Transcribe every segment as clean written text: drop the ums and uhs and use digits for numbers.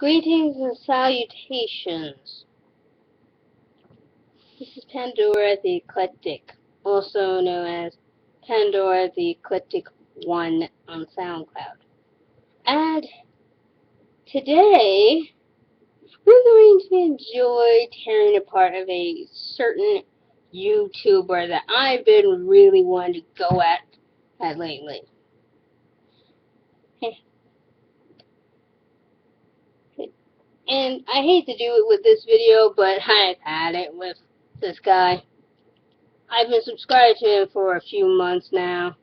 Greetings and salutations. This is Pandora the Eclectic, also known as Pandora the Eclectic 1 on SoundCloud. And today, we're going to enjoy tearing apart of a certain YouTuber that I've been really wanting to go at lately. And I hate to do it with this video, but I've had it with this guy. I've been subscribed to him for a few months now.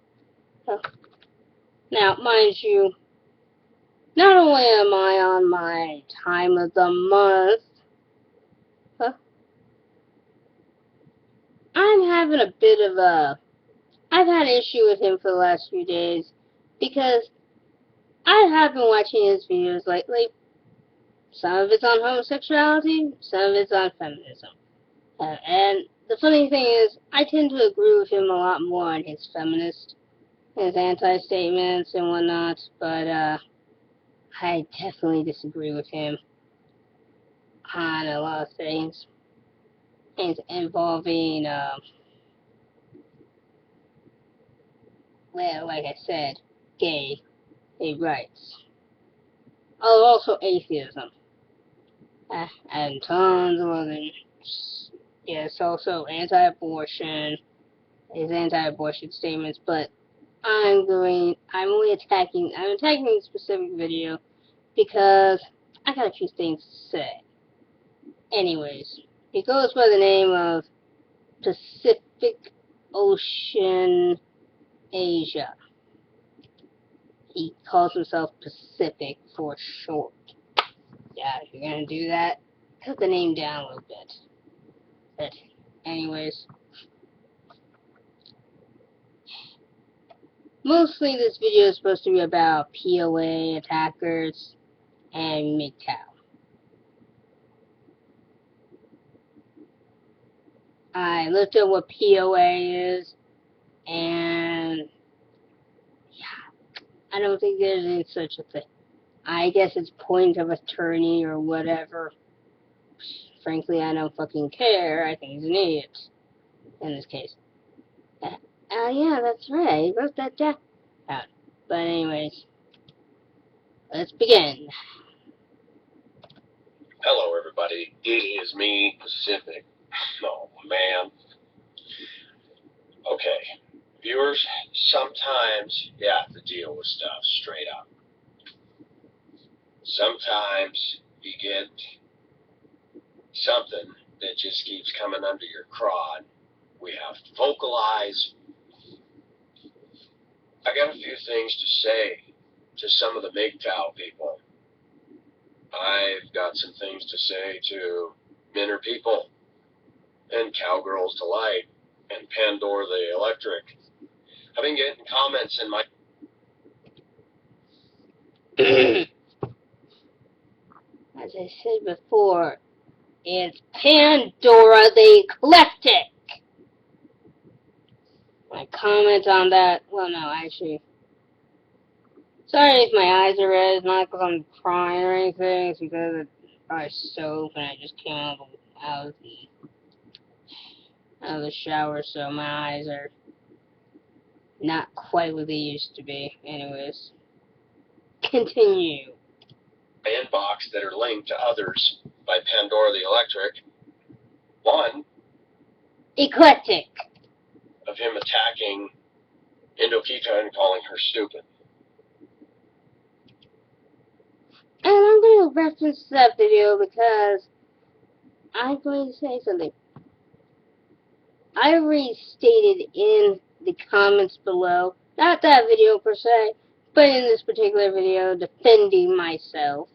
Now, mind you, not only am I on my time of the month, I'm having a bit of I've had an issue with him for the last few days because I have been watching his videos lately. Some of it's on homosexuality, some of it's on feminism. And the funny thing is, I tend to agree with him a lot more on his feminist, his anti-statements and whatnot, but I definitely disagree with him on a lot of things involving, well, like I said, gay rights. Oh, also atheism. And tons of other, yes, also anti-abortion, his anti-abortion statements, but I'm attacking this specific video because I got a few things to say. Anyways, he goes by the name of Pacific Ocean Asia. He calls himself Pacific for short. Yeah, if you're gonna do that, cut the name down a little bit. But anyways, mostly this video is supposed to be about POA attackers and MGTOW. I looked at what POA is, and yeah, I don't think there's any such a thing. I guess it's point of attorney or whatever. Frankly, I don't fucking care. I think he's an idiot in this case. Yeah, that's right. He wrote that down. But anyways, let's begin. Hello, everybody. It is me, Pacific. Oh, man. Okay. Viewers, sometimes you have to deal with stuff straight up. Sometimes you get something that just keeps coming under your crowd. We have to vocalize. I got a few things to say to some of the MGTOW people. I've got some things to say to men or people and Cowgirls Delight and Pandora the Electric. I've been getting comments in my... As I said before, it's Pandora the Eclectic. My comment on that, well, no, actually, sorry if my eyes are red. It's not because I'm crying or anything. It's because I soap and I just came out of the shower, so my eyes are not quite what they used to be. Anyways, continue. Inbox that are linked to others by Pandora the Electric. One, Eclectic. of him attacking Indokita and calling her stupid. And I'm going to reference that video because I'm going to say something. I already stated in the comments below, not that video per se, but in this particular video, defending myself,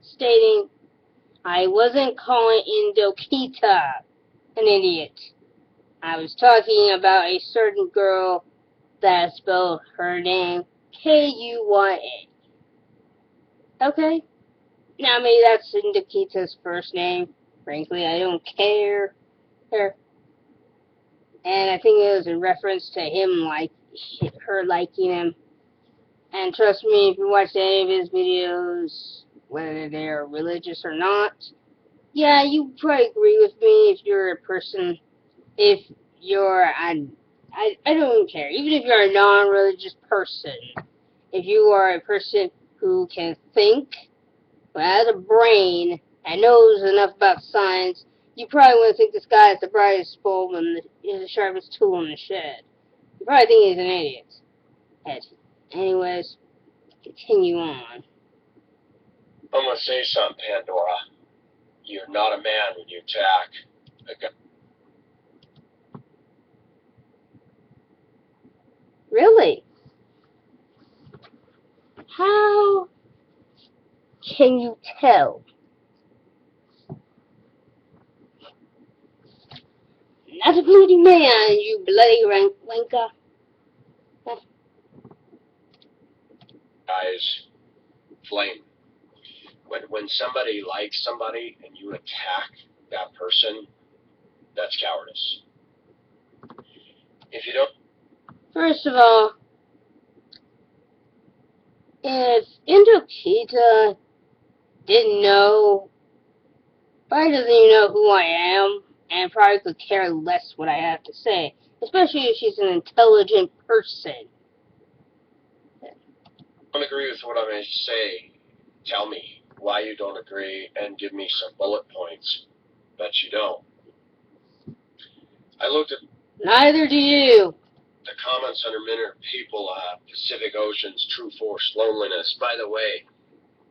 stating I wasn't calling Indokita an idiot. I was talking about a certain girl that spelled her name K-U-Y-A. Okay? Now maybe that's Indokita's first name. Frankly, I don't care. And I think it was in reference to him, her liking him. And trust me, if you watch any of his videos, whether they're religious or not. Yeah, you probably agree with me if you're a person, if you're, I don't care, even if you're a non-religious person, if you are a person who can think, but has a brain, and knows enough about science, you probably wouldn't think this guy is the brightest bulb and is the sharpest tool in the shed. You probably think he's an idiot. Anyways, continue on. I'm gonna say something, Pandora. You're not a man when you attack a guy. Really? How can you tell? Not a bloody man, you bloody wanker. Guys, flame. When somebody likes somebody and you attack that person, that's cowardice. If you don't, First of all, if MGTOW didn't know, probably doesn't even know who I am, and probably could care less what I have to say, especially if she's an intelligent person. don't agree with what I'm going to say, tell me why you don't agree and give me some bullet points that you don't. I looked at Neither do you. the comments under Minor People, Pacific Ocean's True Force Loneliness. By the way,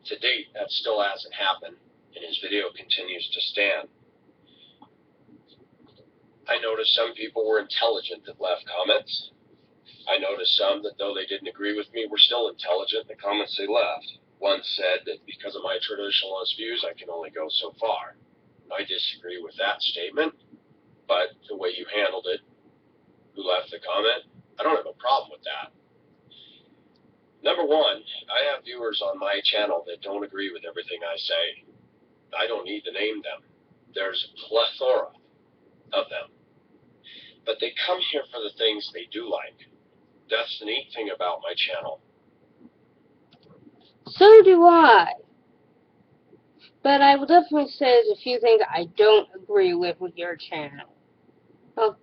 to date, that still hasn't happened, and his video continues to stand. I noticed some people were intelligent that left comments. I noticed some that, though they didn't agree with me, were still intelligent in the comments they left. One said that because of my traditionalist views, I can only go so far. I disagree with that statement, but the way you handled it, who left the comment, I don't have a problem with that. Number one, I have viewers on my channel that don't agree with everything I say. I don't need to name them. There's a plethora of them. But they come here for the things they do like. That's the neat thing about my channel. So do I. But I will definitely say there's a few things I don't agree with your channel. Oh.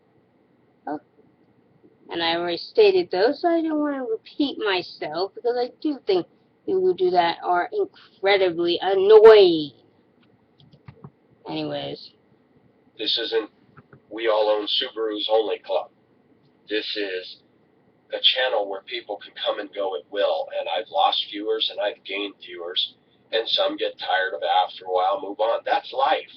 And I already stated those, so I don't want to repeat myself, because I do think people who do that are incredibly annoying. Anyways. This isn't We All Own Subarus Only Club. This is a channel where people can come and go at will, and I've lost viewers and I've gained viewers, and some get tired of it after a while, move on. That's life.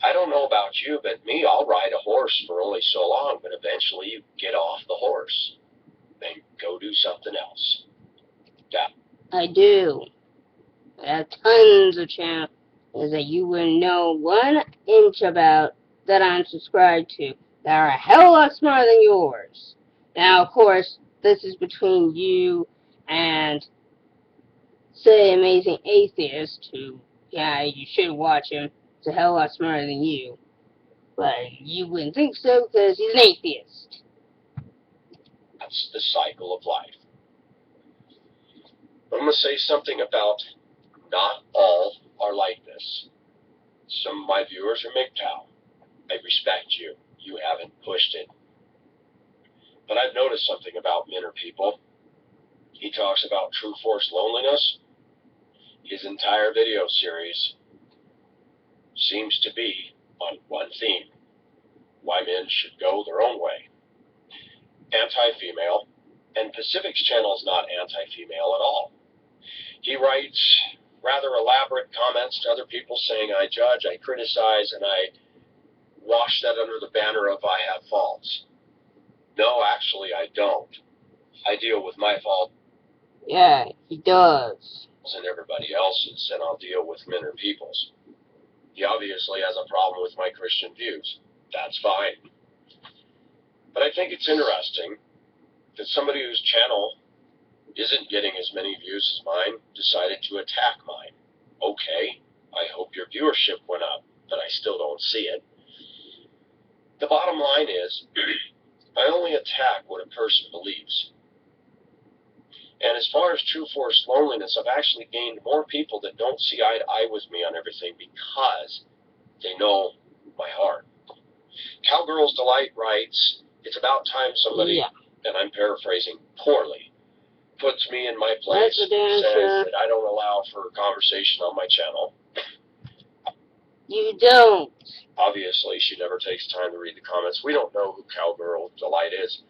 I don't know about you, but me, I'll ride a horse for only so long, but eventually you get off the horse and go do something else. Yeah. I do. I have tons of channels that you wouldn't know 1 inch about that I'm subscribed to that are a hell of a lot smarter than yours. Now, of course, this is between you and, say, Amazing Atheist, who, yeah, you should watch him. He's a hell of a lot smarter than you. But you wouldn't think so because he's an atheist. That's the cycle of life. I'm going to say something about not all are like this. Some of my viewers are MGTOW. I respect you. You haven't pushed it. But I've noticed something about Minor People. He talks about true force loneliness. His entire video series seems to be on one theme: why men should go their own way. Anti-female, and Pacific's channel is not anti-female at all. He writes rather elaborate comments to other people saying I judge, I criticize, and I wash that under the banner of I have faults. No, actually, I don't. I deal with my faults. Yeah, he does. And everybody else's, and I'll deal with Minor People's. He obviously has a problem with my Christian views. That's fine. But I think it's interesting that somebody whose channel isn't getting as many views as mine decided to attack mine. Okay, I hope your viewership went up, but I still don't see it. The bottom line is, I only attack what a person believes. And as far as true force loneliness, I've actually gained more people that don't see eye to eye with me on everything because they know my heart. Cowgirls Delight writes, "It's about time somebody," and I'm paraphrasing poorly, "puts me in my place, says that I don't allow for conversation on my channel." You don't. Obviously, she never takes time to read the comments. We don't know who Cowgirl Delight is.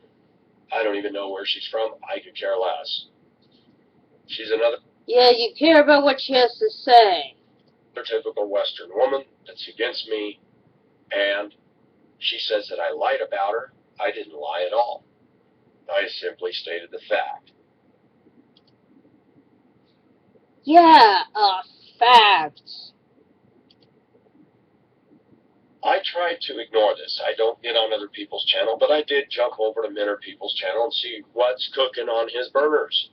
I don't even know where she's from. I could care less. She's another... Yeah, you care about what she has to say. typical Western woman that's against me, and she says that I lied about her. I didn't lie at all. I simply stated the fact. Yeah, facts. I tried to ignore this. I don't get on other people's channel, but I did jump over to Minner People's channel and see what's cooking on his burners.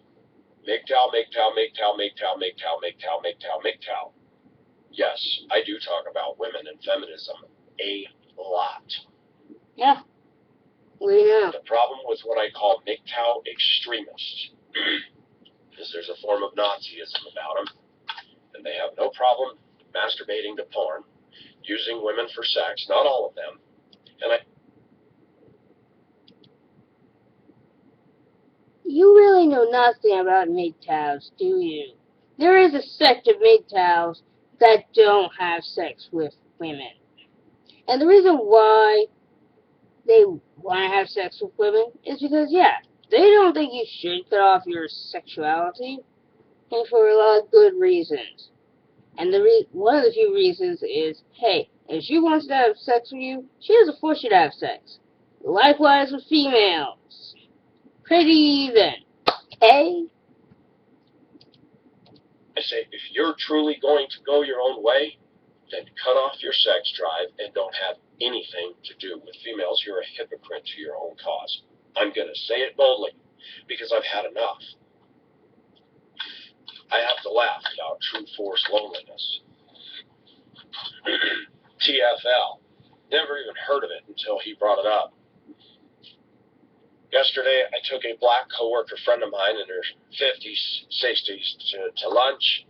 MGTOW, MGTOW, MGTOW, MGTOW, MGTOW, MGTOW, MGTOW, MGTOW. Yes, I do talk about women and feminism a lot. Yeah, we know. The problem with what I call MGTOW extremists is there's a form of Nazism about them, and they have no problem masturbating to porn, using women for sex, not all of them. And You really know nothing about MGTOWs, do you? There is a sect of MGTOWs that don't have sex with women. And the reason why they want to have sex with women is because, yeah, they don't think you should cut off your sexuality, and for a lot of good reasons. And one of the few reasons is, hey, if she wants to have sex with you, she doesn't force you to have sex. Likewise with females. Pretty even. Okay? I say, if you're truly going to go your own way, then cut off your sex drive and don't have anything to do with females. You're a hypocrite to your own cause. I'm going to say it boldly because I've had enough. I have to laugh about true force loneliness. TFL. Never even heard of it until he brought it up. Yesterday, I took a black coworker friend of mine in her 50s, 60s to lunch.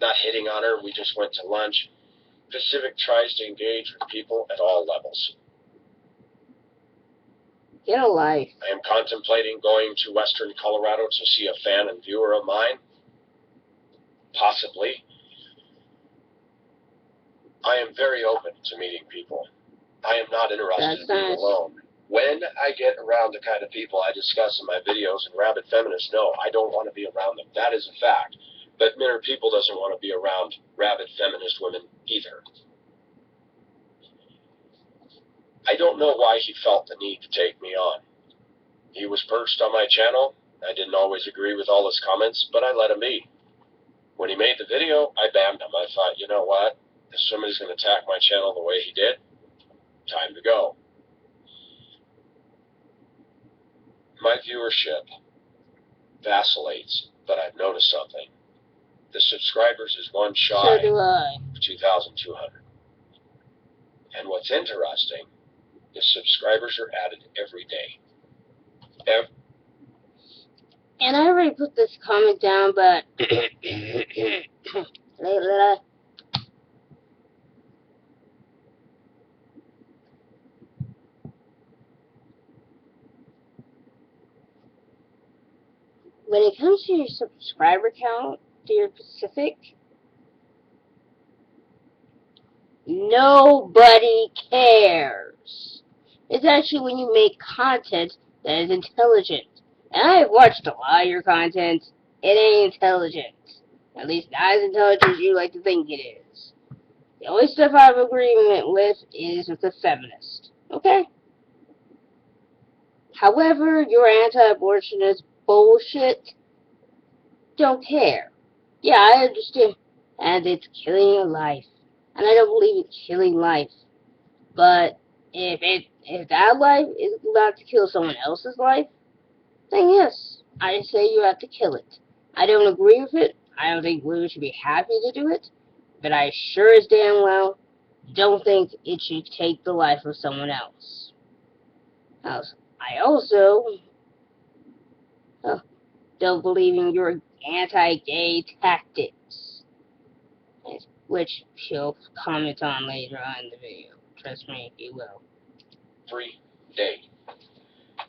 Not hitting on her, we just went to lunch. Pacific tries to engage with people at all levels. Get a life. I am contemplating going to Western Colorado to see a fan and viewer of mine. Possibly. I am very open to meeting people. I am not interested in being alone. When I get around the kind of people I discuss in my videos, and rabid feminists know I don't want to be around them. That is a fact. But Minner People doesn't want to be around rabid feminist women either. I don't know why he felt the need to take me on. He was perched on my channel. I didn't always agree with all his comments, but I let him be. When he made the video, I banned him. I thought, you know what? If somebody's going to attack my channel the way he did, time to go. My viewership vacillates, but I've noticed something. The subscribers is one shy So do I. of 2,200. And what's interesting is subscribers are added every day. And I already put this comment down, but when it comes to your subscriber count, dear Pacific, nobody cares. It's actually when you make content that is intelligent. And I've watched a lot of your content. It ain't intelligent. At least not as intelligent as you like to think it is. The only stuff I have agreement with is with the feminist. Okay? However, your anti-abortionist bullshit, don't care. Yeah, I understand. And it's killing a life. And I don't believe in killing life. But if that life is about to kill someone else's life, then yes, I say you have to kill it. I don't agree with it. I don't think women should be happy to do it. But I sure as damn well don't think it should take the life of someone else. I also still believe in your anti-gay tactics, which she'll comment on later on in the video. Trust me, he will. Every day.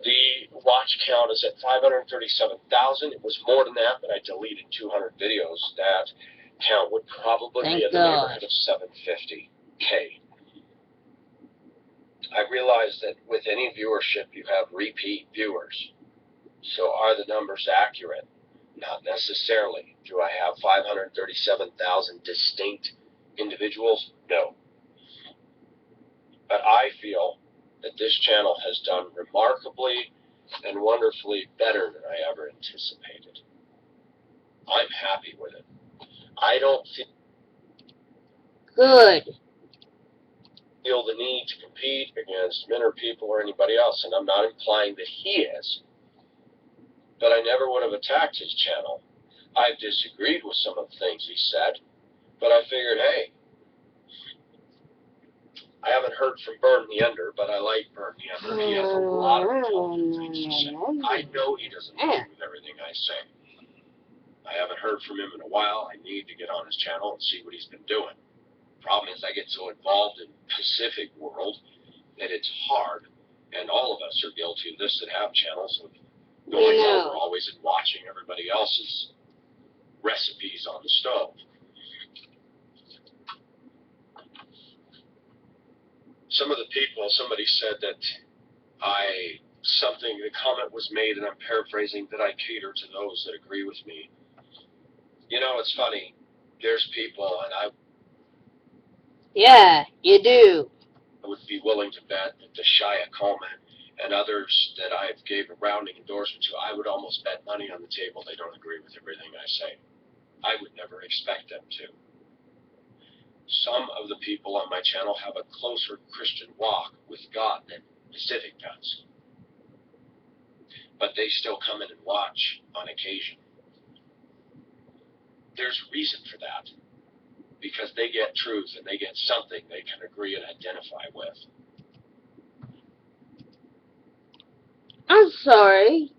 The watch count is at 537,000. It was more than that, but I deleted 200 videos. That count would probably be in the neighborhood of 750K. I realize that with any viewership, you have repeat viewers. So are the numbers accurate? Not necessarily. Do I have 537,000 distinct individuals? No. But I feel that this channel has done remarkably and wonderfully better than I ever anticipated. I'm happy with it. I don't feel the need to compete against men or people or anybody else, and I'm not implying that he is. But I never would have attacked his channel. I've disagreed with some of the things he said, but I figured, hey, I haven't heard from Burn the Ender, but I like Burn the Ender. He has a lot of intelligent things to say. I know he doesn't agree with everything I say. I haven't heard from him in a while. I need to get on his channel and see what he's been doing. Problem is, I get so involved in Pacific world that it's hard, and all of us are guilty of this that have channels of going over always and watching everybody else's recipes on the stove. Some of the people, somebody said that the comment was made, and I'm paraphrasing, that I cater to those that agree with me. You know, it's funny. There's people, and yeah, you do. I would be willing to bet that the Shia Coleman and others that I've gave a rounding endorsement to, I would almost bet money on the table they don't agree with everything I say. I would never expect them to. Some of the people on my channel have a closer Christian walk with God than Pacific does. But they still come in and watch on occasion. There's reason for that. Because they get truth and they get something they can agree and identify with. I'm sorry.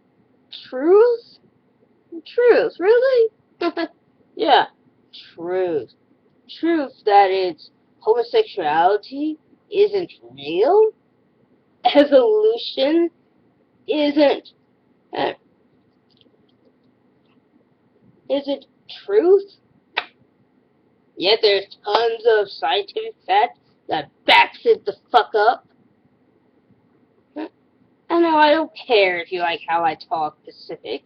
Truth? Truth, really? Yeah, truth. Truth that it's homosexuality isn't real? Evolution isn't truth? Yet there's tons of scientific facts that backs it the fuck up. I know I don't care if you like how I talk Pacific.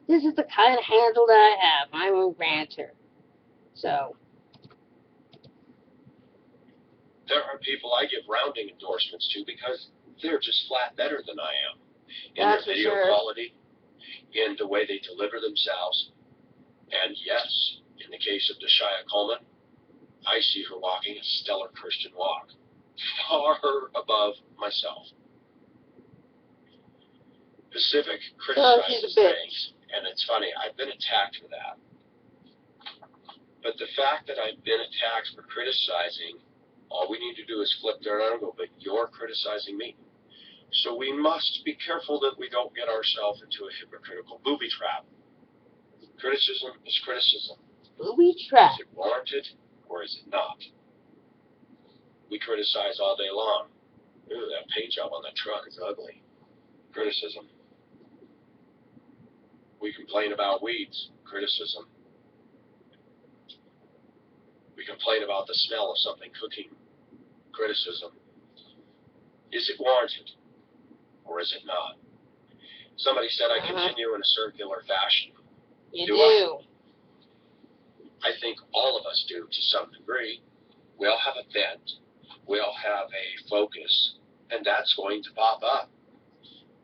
This is the kind of handle that I have. I'm a ranter. So. There are people I give rounding endorsements to because they're just flat better than I am. In their video quality, in the way they deliver themselves. And yes, in the case of Deshaya Coleman, I see her walking a stellar Christian walk, far above myself. Pacific criticizes things, and it's funny, I've been attacked for that. But the fact that I've been attacked for criticizing, all we need to do is flip that around and go, but you're criticizing me. So we must be careful that we don't get ourselves into a hypocritical booby trap. Criticism is criticism. Booby trap. Is it warranted or is it not? We criticize all day long. Ooh, that paint job on that truck is ugly. Criticism. We complain about weeds. Criticism. We complain about the smell of something cooking. Criticism. Is it warranted or is it not? Somebody said I continue in a circular fashion. You do. I think all of us do to some degree. We all have a bent. We all have a focus, and that's going to pop up.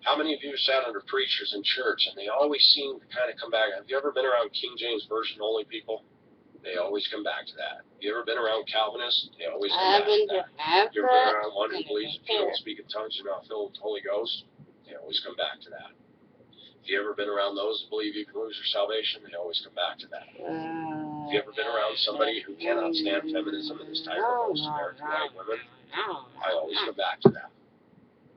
How many of you sat under preachers in church, and they always seem to kind of come back? Have you ever been around King James Version only people? They always come back to that. Have you ever been around Calvinists? They always come back to that. Have you ever been around one who believes if you don't speak in tongues, you're not filled with the Holy Ghost? They always come back to that. Have you ever been around those who believe you can lose your salvation? They always come back to that. Have you ever been around somebody who cannot stand feminism and is tired of most American white women? I always come back to that.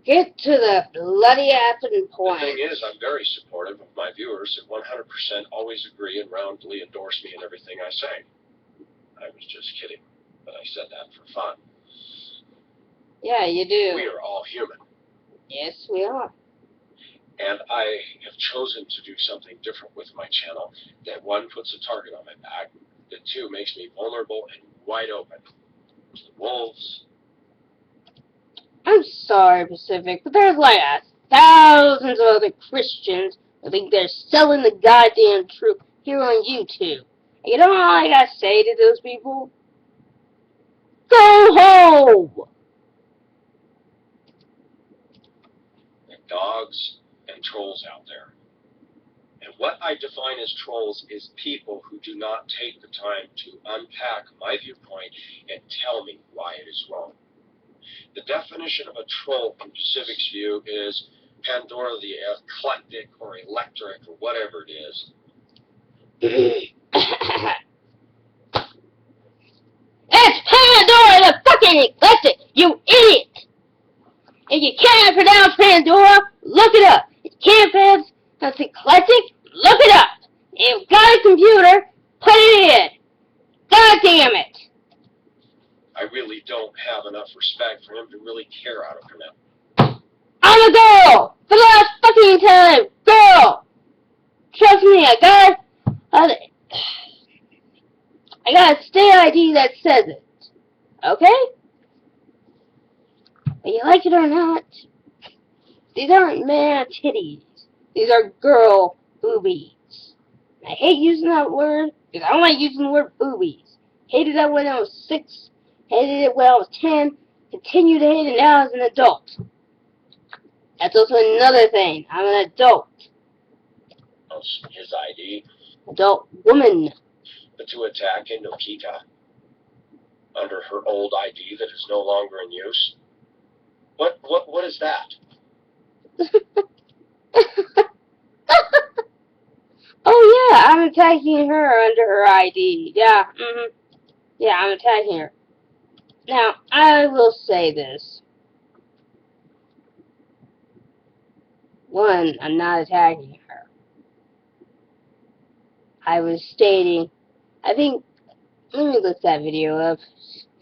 Get to the bloody effing point. The thing is, I'm very supportive of my viewers that 100% always agree and roundly endorse me in everything I say. I was just kidding, but I said that for fun. Yeah, you do. We are all human. Yes, we are. And I have chosen to do something different with my channel. That one, puts a target on my back. That two, makes me vulnerable and wide open to the wolves. I'm sorry, Pacific, but there's like thousands of other Christians who think they're selling the goddamn truth here on YouTube. And you know what I gotta say to those people? Go home! There are dogs and trolls out there. And what I define as trolls is people who do not take the time to unpack my viewpoint and tell me why it is wrong. The definition of a troll in Pacific's view is Pandora the eclectic or electric or whatever it is. It's Pandora the fucking eclectic, you idiot! If you can't pronounce Pandora, look it up. If you can't pronounce eclectic, look it up. If you've got a computer, put it in. God damn it! I really don't have enough respect for him to really care how to pronounce. I'm a girl! For the last fucking time! Girl! Trust me, I got a state ID that says it. Okay? Whether you like it or not, these aren't man titties. These are girl boobies. I hate using that word because I don't like using the word boobies. Hated that when I was 6. Hated it when I was 10. Continue to hate it now as an adult. That's also another thing. I'm an adult. His ID. Adult woman. But to attack Indokita under her old ID that is no longer in use? What is that? Oh yeah, I'm attacking her under her ID. Yeah, Yeah, I'm attacking her. Now, I will say this. One, I'm not attacking her. I was stating, I think, let me look that video up.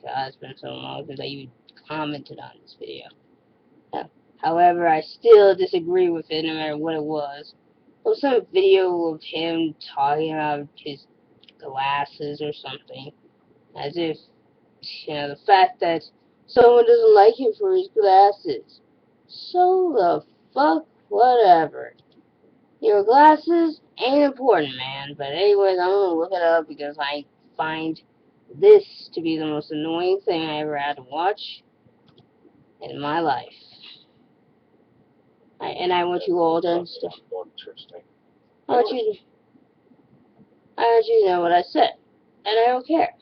God, it's been so long since I even commented on this video. However, I still disagree with it no matter what it was. It was some video of him talking about his glasses or something. As if, the fact that someone doesn't like him for his glasses. So the fuck whatever. Your glasses ain't important, man. But anyways, I'm gonna look it up because I find this to be the most annoying thing I ever had to watch in my life. I want you all to understand. I want you to know what I said. And I don't care.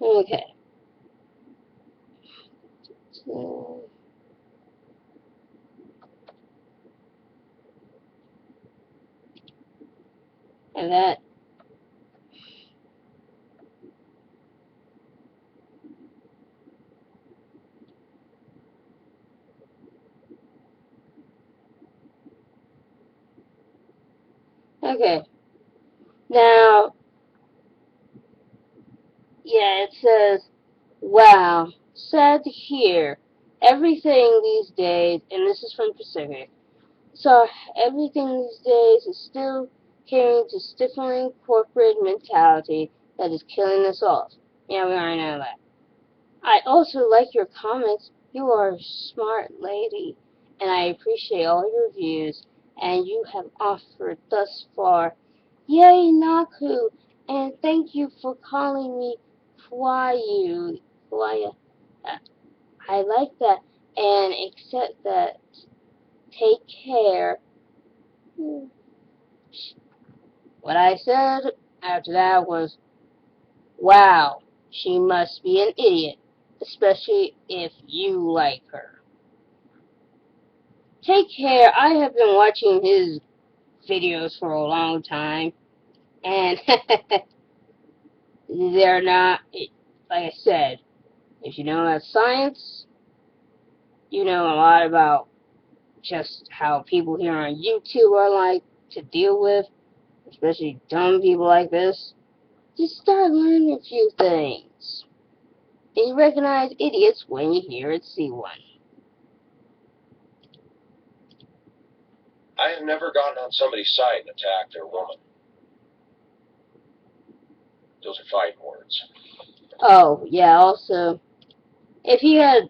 Okay. So, and that. Okay. Now, yeah, it says, wow, sad to hear. Everything these days, and this is from Pacific, so everything these days is still catering to stifling corporate mentality that is killing us all. Yeah, we already know that. I also like your comments. You are a smart lady, and I appreciate all your views, and you have offered thus far. Yay, Naku, and thank you for calling me Kwayu. Kwaya. I like that, and accept that. Take care. What I said after that was, Wow, she must be an idiot, especially if you like her. Take care. I have been watching his videos for a long time, and they're not, like I said, if you know about science, you know a lot about just how people here on YouTube are like to deal with, especially dumb people like this. Just start learning a few things. And you recognize idiots when you hear it, see one. I have never gotten on somebody's side and attacked their woman. Those are fighting words. Oh, yeah, also, if you had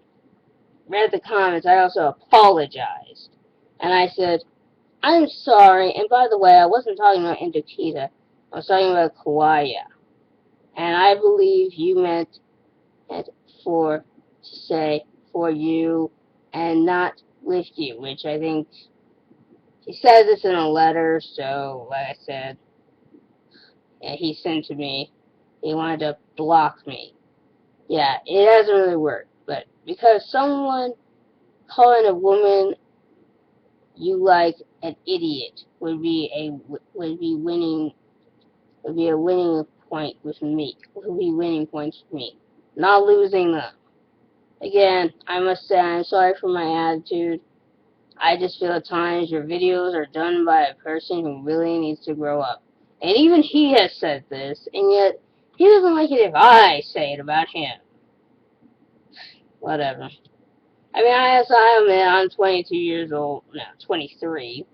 read the comments, I also apologized. And I said, I'm sorry, and by the way, I wasn't talking about Indokita. I was talking about Kauai. And I believe you meant it to say for you and not with you, which I think he says this in a letter, so like I said, yeah, he sent to me. He wanted to block me. Yeah, it hasn't really worked, but because someone calling a woman you like an idiot would be a winning point with me. Would be winning points for me, not losing them. Again, I must say I'm sorry for my attitude. I just feel at times your videos are done by a person who really needs to grow up. And even he has said this, and yet he doesn't like it if I say it about him. Whatever. I mean, I'm 22 years old. No, 23.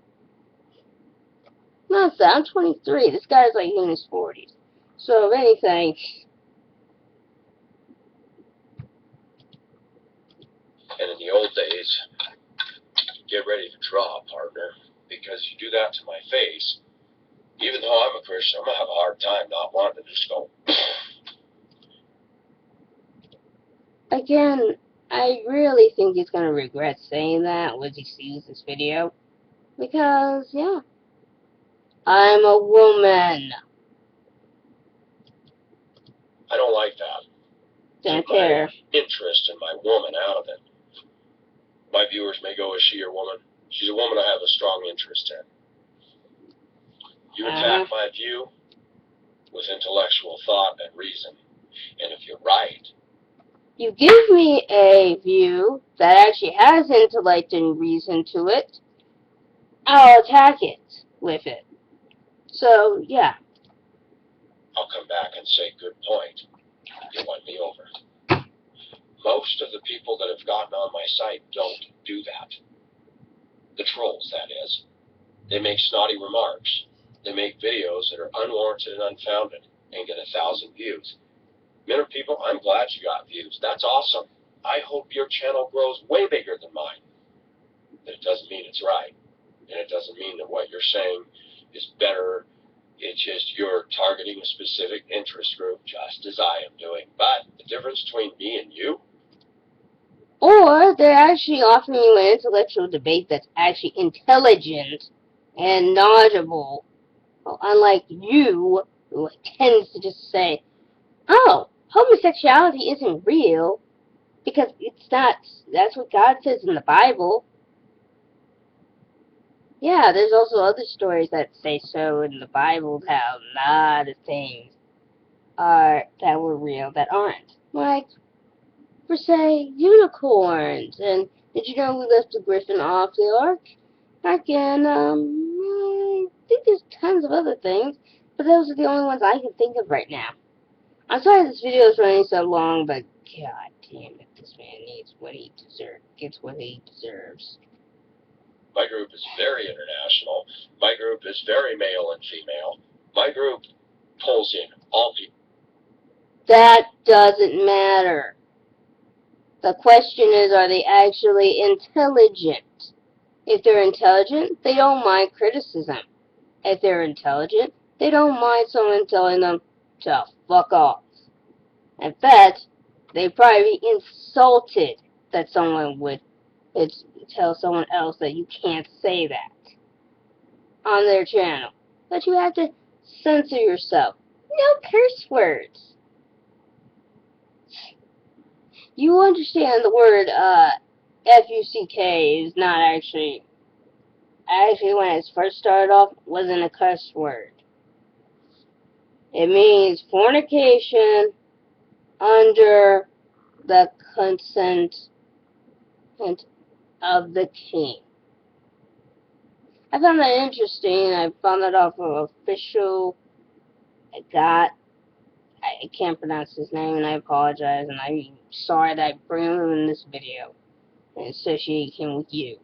Not that, I'm 23. This guy's like in his 40s. So, if anything, And in the old days, get ready to draw, partner, because you do that to my face, even though I'm a Christian, I'm going to have a hard time not wanting to just go. again, I really think he's going to regret saying that once he sees this video. Because, yeah, I'm a woman. I don't like that. Don't Take my care. interest in my woman out of it. My viewers may go, is she a woman? She's a woman I have a strong interest in. You attack my view with intellectual thought and reason. And if you're right, You give me a view that actually has intellect and reason to it, I'll attack it with it. So, yeah. I'll come back and say, good point. You won me over. Most of the people that have gotten on my site don't do that. The trolls, that is. They make snotty remarks. They make videos that are unwarranted and unfounded and get 1,000 views. Men or people, I'm glad you got views. That's awesome. I hope your channel grows way bigger than mine. But it doesn't mean it's right. And it doesn't mean that what you're saying is better. It's just you're targeting a specific interest group, just as I am doing. But the difference between me and you, Or they're actually offering you an intellectual debate that's actually intelligent and knowledgeable, unlike you, who tends to just say, oh, homosexuality isn't real, because it's not, that's what God says in the Bible. Yeah, there's also other stories that say so in the Bible, how a lot of things are that were real that aren't. Like, for say, unicorns, and did you know we left the griffin off the ark? Again, I think there's tons of other things, but those are the only ones I can think of right now. I'm sorry this video is running so long, but god damn it, this man needs what he deserves, gets what he deserves. my group is very international. My group is very male and female. My group pulls in all people. That doesn't matter. The question is, are they actually intelligent? If they're intelligent, they don't mind criticism. If they're intelligent, they don't mind someone telling them to fuck off. In fact, they'd probably be insulted that someone would tell someone else that you can't say that on their channel. That you have to censor yourself. No curse words. You understand the word F-U-C-K is not actually when it first started off, wasn't a cuss word. It means fornication under the consent of the king. I found that interesting. I found that off of official. I can't pronounce his name, and I apologize, and I'm sorry that I bring him in this video and associate him with you.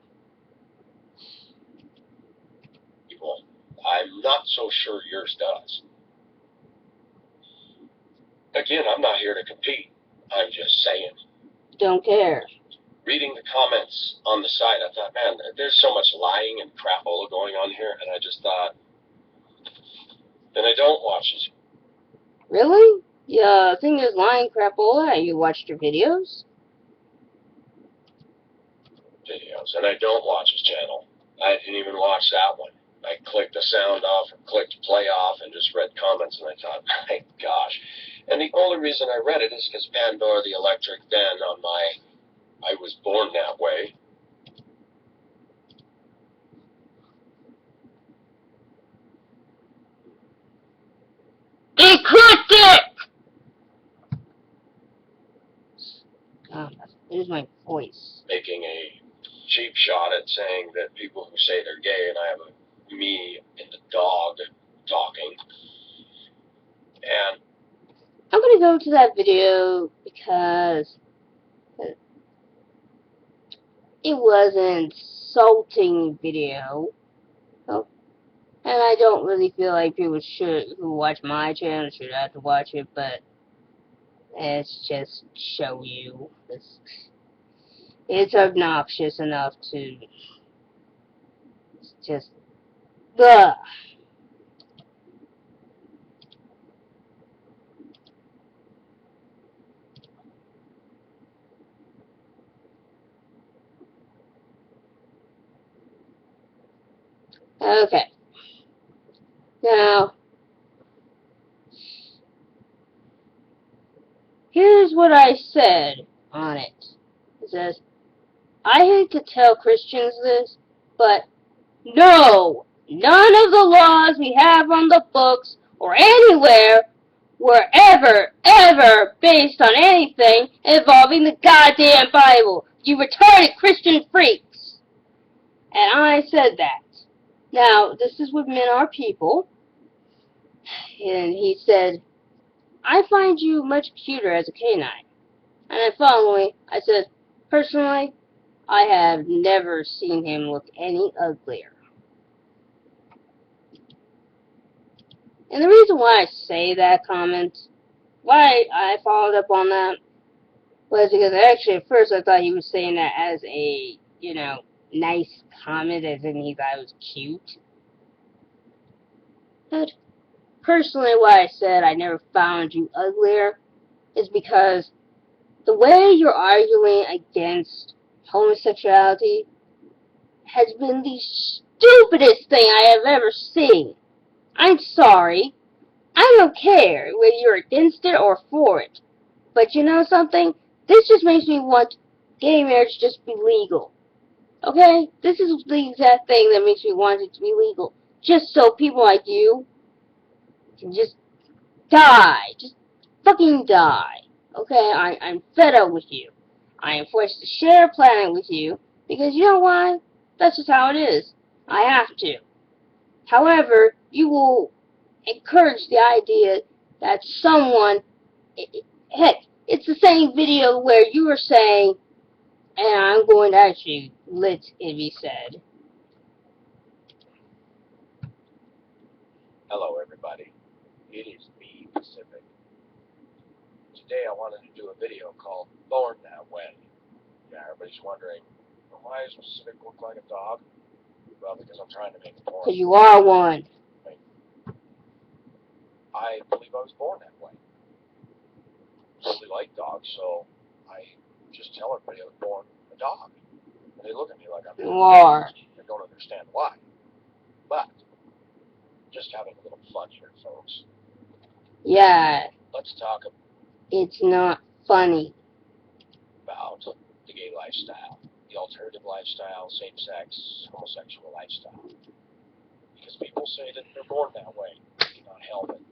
People, I'm not so sure yours does. Again, I'm not here to compete. I'm just saying. Don't care. Reading the comments on the site, I thought, man, there's so much lying and crapola going on here, and I just thought, and I don't watch his Really? Yeah, the thing is lying crapola. You watched your videos? videos, and I don't watch his channel. I didn't even watch that one. I clicked the sound off or clicked play off and just read comments, and I thought, my gosh. And the only reason I read it is because Pandora the Electric Ben on my I Was Born That Way. He clicked it! God, here's my voice. Making a cheap shot at saying that people who say they're gay, and I have me and the dog talking. And I'm gonna go to that video because it was an insulting video. Oh, and I don't really feel like people who watch my channel should have to watch it, but it's just show you. It's obnoxious enough to just, ugh. Okay. Now, here's what I said on it. It says, I hate to tell Christians this, but no, none of the laws we have on the books or anywhere were ever based on anything involving the goddamn Bible. You retarded Christian freaks. And I said that. Now, this is what men are people. And he said, I find you much cuter as a canine. And then finally, I said, personally, I have never seen him look any uglier. And the reason why I say that comment, why I followed up on that, was because actually at first I thought he was saying that as a, nice comment, as in he thought it was cute. But personally, why I said I never found you uglier is because the way you're arguing against homosexuality has been the stupidest thing I have ever seen. I'm sorry. I don't care whether you're against it or for it. But you know something? This just makes me want gay marriage just be legal. Okay? This is the exact thing that makes me want it to be legal. Just so people like you can just die. Just fucking die. Okay? I'm fed up with you. I am forced to share a planet with you because you know why? That's just how it is. I have to. However, you will encourage the idea that someone, heck, it's the same video where you were saying, and I'm going to actually let it be said. hello, everybody. It is me, Pacific. Today I wanted to do a video called Born That Way. Yeah, everybody's wondering, well, why does Pacific look like a dog? Well, because I'm trying to make a point. Because you are one. I believe I was born that way. I really like dogs, so I just tell everybody I was born a dog. And they look at me like I'm You are. I don't understand why. But, just having a little fun here, folks. Yeah, Let's talk about it's not funny. gay lifestyle, the alternative lifestyle, same-sex, homosexual lifestyle. Because people say that they're born that way. They cannot help it.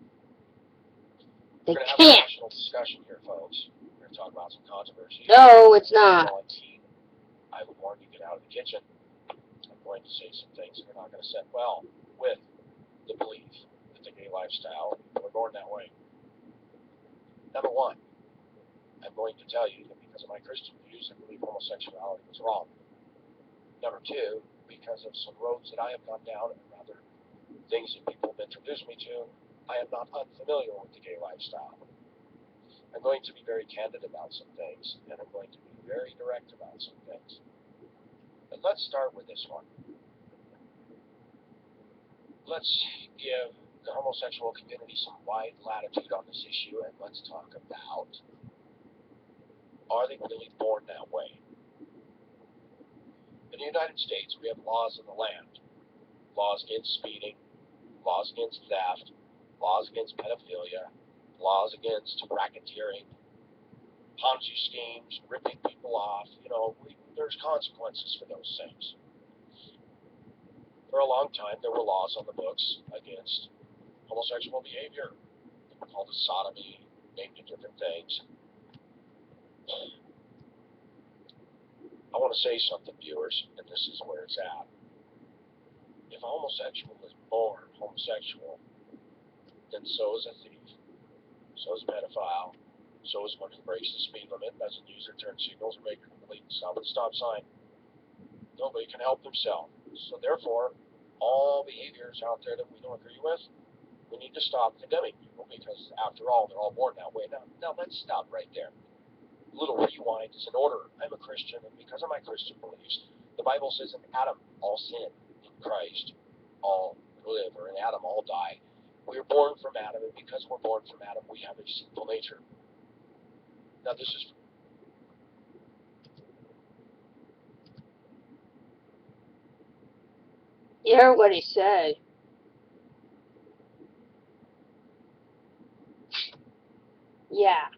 We're going to have a national discussion here, folks. We're going to talk about some controversy. No, it's not. I would warn you, get out of the kitchen. I'm going to say some things that are not going to sit well with the belief that the gay lifestyle, people are born that way. Number one, I'm going to tell you that because of my Christian views, I believe homosexuality was wrong. Number two, because of some roads that I have gone down and rather things that people have introduced me to, I am not unfamiliar with the gay lifestyle. I'm going to be very candid about some things, and I'm going to be very direct about some things. But let's start with this one. Let's give the homosexual community some wide latitude on this issue, and let's talk about, are they really born that way? In the United States, we have laws in the land. Laws against speeding, laws against theft, laws against pedophilia, laws against racketeering, Ponzi schemes, ripping people off. There's consequences for those things. For a long time, there were laws on the books against homosexual behavior. They were called sodomy, named it different things. I want to say something, viewers, and this is where it's at. If a homosexual is born homosexual, then so is a thief, so is a pedophile, so is one who breaks the speed limit, doesn't use their turn signals, or make a complete stop at the stop sign. Nobody can help themselves. So therefore, all behaviors out there that we don't agree with, we need to stop condemning people, because after all, they're all born that way. Now let's stop right there. A little rewind is in order. I'm a Christian, and because of my Christian beliefs, the Bible says in Adam all sin, in Christ all live, or in Adam all die. We are born from Adam, and because we're born from Adam, we have a sinful nature. Now this is... You heard what he said. Yeah.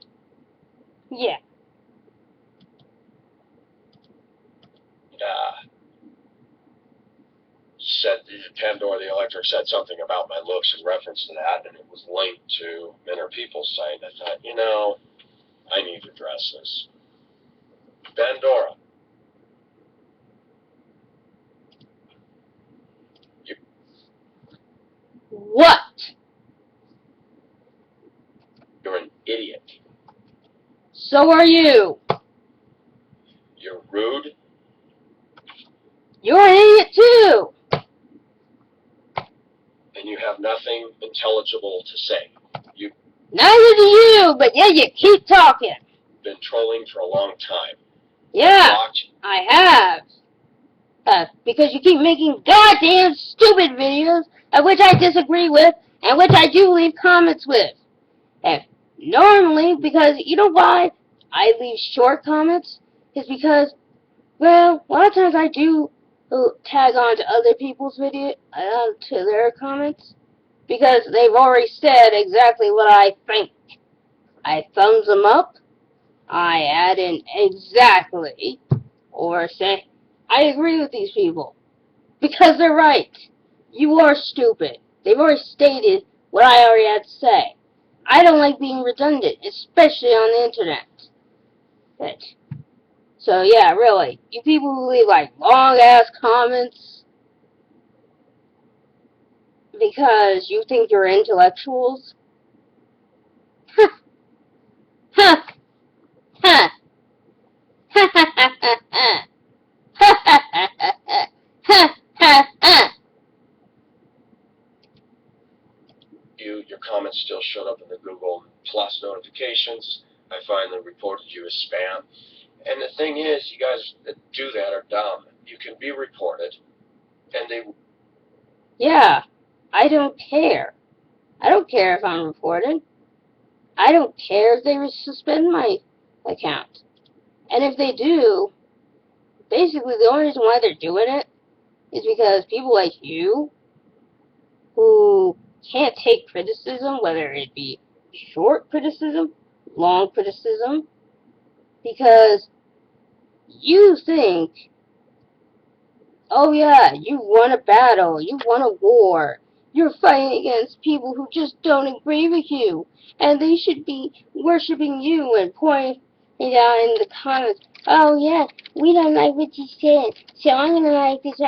Said Pandora the Electric said something about my looks in reference to that, and it was linked to men or people saying that, I need to address this. Pandora. What? You're an idiot. So are you. You're rude. You're an idiot too. And you have nothing intelligible to say. You've Neither do you, but yeah, you keep talking. been trolling for a long time. Yeah, I have. Because you keep making goddamn stupid videos, which I disagree with, and which I do leave comments with. And normally, because you know why I leave short comments? Is because, well, a lot of times I do tag on to other people's video, to their comments, because they've already said exactly what I think. I thumbs them up, I add in exactly, or say, I agree with these people. Because they're right. You are stupid. They've already stated what I already had to say. I don't like being redundant, especially on the internet. So yeah, really, you people who leave long ass comments because you think you're intellectuals, huh, huh, huh, ha ha ha ha ha, ha ha ha ha ha ha ha. Your comments still showed up in the Google Plus notifications. I finally reported you as spam. And the thing is, you guys that do that are dumb. You can be reported, and they... Yeah, I don't care. I don't care if I'm reported. I don't care if they suspend my account. And if they do, basically the only reason why they're doing it is because people like you, who can't take criticism, whether it be short criticism, long criticism, because You think, oh yeah, you won a battle, you won a war. You're fighting against people who just don't agree with you, and they should be worshiping you and pointing out in the comments, oh yeah, we don't like what you said, so I'm gonna like this,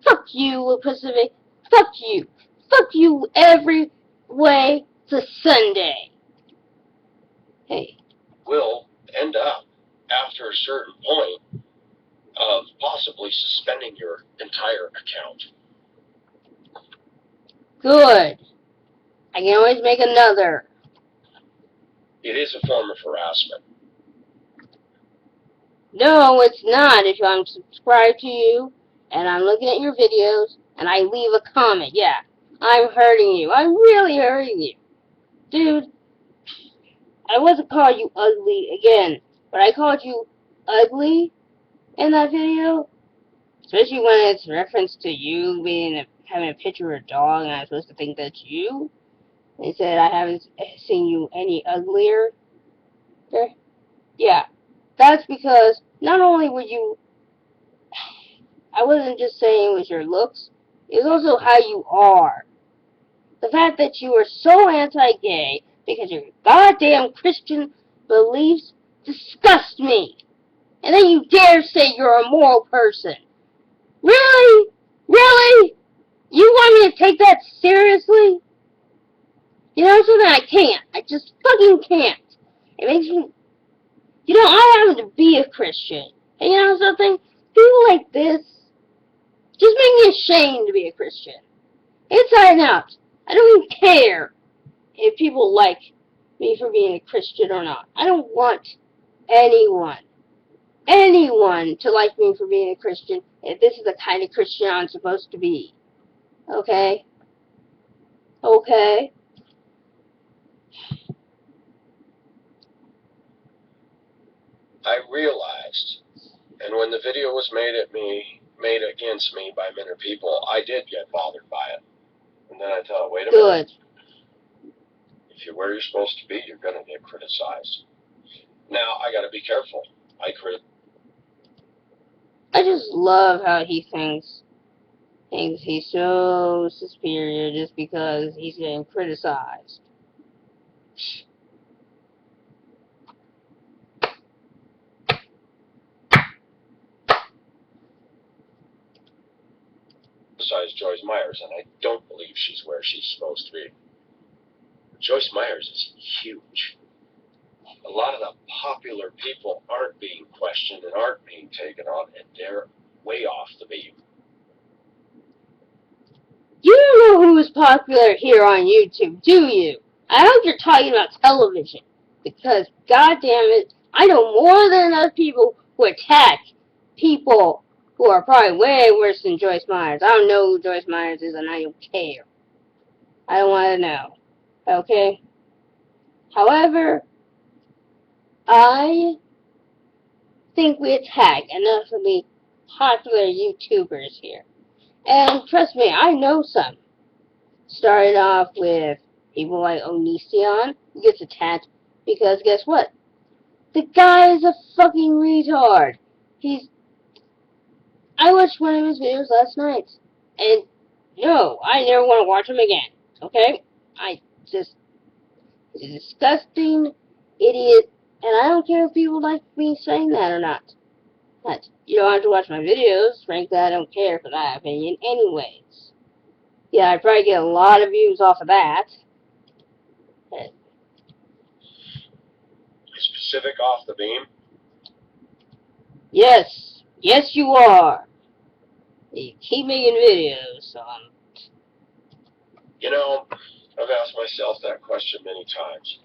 fuck you, Pacific, fuck you. Fuck you every way to Sunday. Hey. Will end up, after a certain point, of possibly suspending your entire account. Good. I can always make another. It is a form of harassment. No, it's not. If I'm subscribed to you, and I'm looking at your videos, and I leave a comment, yeah, I'm hurting you. I'm really hurting you. Dude, I wasn't calling you ugly again, but I called you ugly in that video, especially when it's reference to you having a picture of a dog, and I'm supposed to think that's you. They said I haven't seen you any uglier. Yeah, that's because not only were you, I wasn't just saying it was your looks, it was also how you are. The fact that you are so anti-gay because of your goddamn Christian beliefs disgust me. And then you dare say you're a moral person. Really? Really? You want me to take that seriously? You know something? I can't. I just fucking can't. It makes me. You know, I happen to be a Christian. And you know something? People like this just make me ashamed to be a Christian. Inside and out. I don't even care if people like me for being a Christian or not. I don't want anyone to like me for being a Christian if this is the kind of Christian I'm supposed to be. Okay? Okay? I realized, and when the video was made against me by many people, I did get bothered by it. And then I thought, wait a minute. If you're where you're supposed to be, you're going to get criticized. Now, I got to be careful. I just love how he thinks he's so superior just because he's getting criticized. Criticize Joyce Myers, and I don't believe she's where she's supposed to be. Joyce Myers is huge. A lot of the popular people aren't being questioned and aren't being taken on, and they're way off the beam. You don't know who is popular here on YouTube, do you? I hope you're talking about television. Because, goddamn it, I know more than enough people who attack people who are probably way worse than Joyce Myers. I don't know who Joyce Myers is, and I don't care. I don't want to know. Okay? However, I think we attack enough of the popular YouTubers here. And trust me, I know some. Started off with people like Onision, who gets attacked because guess what? The guy is a fucking retard. I watched one of his videos last night, and no, I never want to watch him again. Okay? He's a disgusting idiot, and I don't care if people like me saying that or not. But you don't have to watch my videos. Frankly, I don't care for that opinion anyways. Yeah, I probably get a lot of views off of that. But Specific off the beam? yes. Yes, you are. You keep making videos, so You know, I've asked myself that question many times.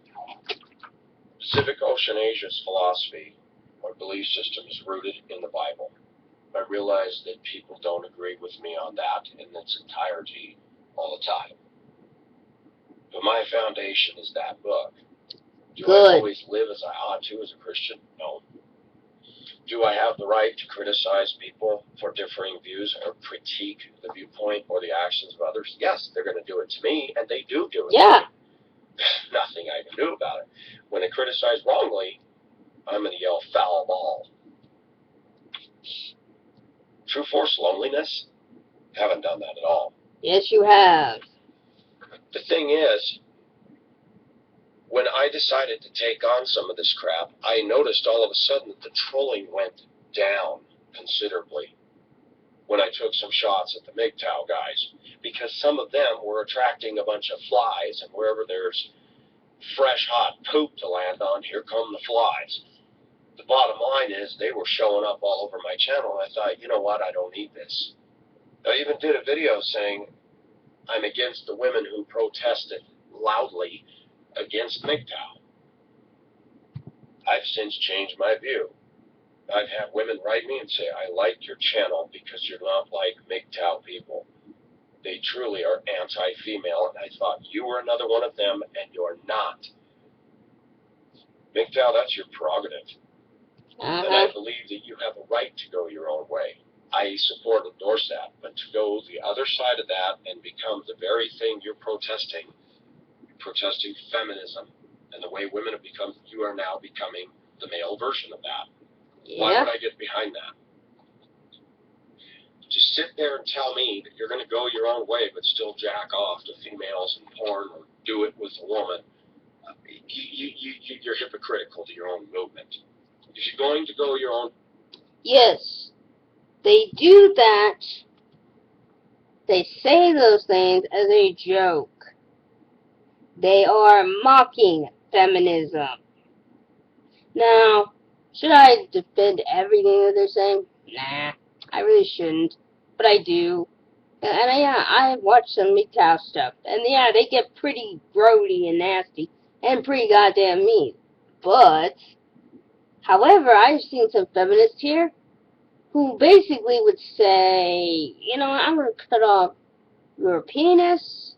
Pacific Ocean Asia's philosophy or belief system is rooted in the Bible. I realize that people don't agree with me on that in its entirety all the time. But my foundation is that book. Do I always live as I ought to as a Christian? No. Do I have the right to criticize people for differing views or critique the viewpoint or the actions of others? Yes, they're going to do it to me, and they do it to me. nothing I can do about it. When they criticize wrongly, I'm going to yell foul ball. True force loneliness? Haven't done that at all. Yes, you have. The thing is, when I decided to take on some of this crap, I noticed all of a sudden that the trolling went down considerably when I took some shots at the MGTOW guys, because some of them were attracting a bunch of flies, and wherever there's fresh, hot poop to land on, here come the flies. The bottom line is they were showing up all over my channel, and I thought, you know what, I don't need this. I even did a video saying I'm against the women who protested loudly against MGTOW. I've since changed my view. I've had women write me and say, I like your channel because you're not like MGTOW people. They truly are anti-female, and I thought you were another one of them, and you're not. MGTOW, that's your prerogative. And I believe that you have a right to go your own way. I support and endorse that, but to go the other side of that and become the very thing you're protesting feminism, and the way women have become, you are now becoming the male version of that. Yeah. Why would I get behind that? To sit there and tell me that you're going to go your own way but still jack off to females and porn or do it with a woman, you're hypocritical to your own movement. If you're going to go your own... Yes, they do that. They say those things as a joke. They are mocking feminism. Now, should I defend everything that they're saying? Nah, I really shouldn't, but I do. And I watch some MGTOW stuff, and yeah, they get pretty grody and nasty, and pretty goddamn mean. But, however, I've seen some feminists here who basically would say, you know, I'm gonna cut off your penis,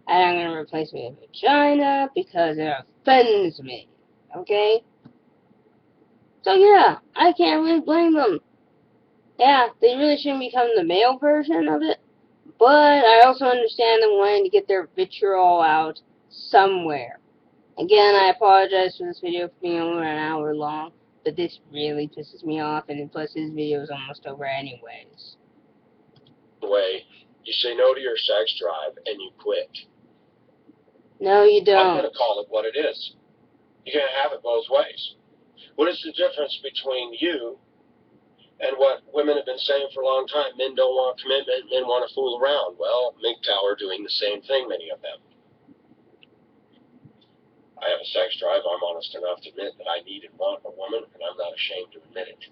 and I'm gonna replace it with a vagina because it offends me. Okay? So yeah, I can't really blame them. Yeah, they really shouldn't become the male version of it, but I also understand them wanting to get their vitriol out somewhere. Again, I apologize for this video for being over an hour long, but this really pisses me off, and plus his video is almost over anyways. way, you say no to your sex drive and you quit. No, you don't. I'm going to call it what it is. You're going to have it both ways. What is the difference between you and what women have been saying for a long time? Men don't want commitment, men want to fool around. Well, MGTOW are doing the same thing, many of them. I have a sex drive. I'm honest enough to admit that I need and want a woman, and I'm not ashamed to admit it.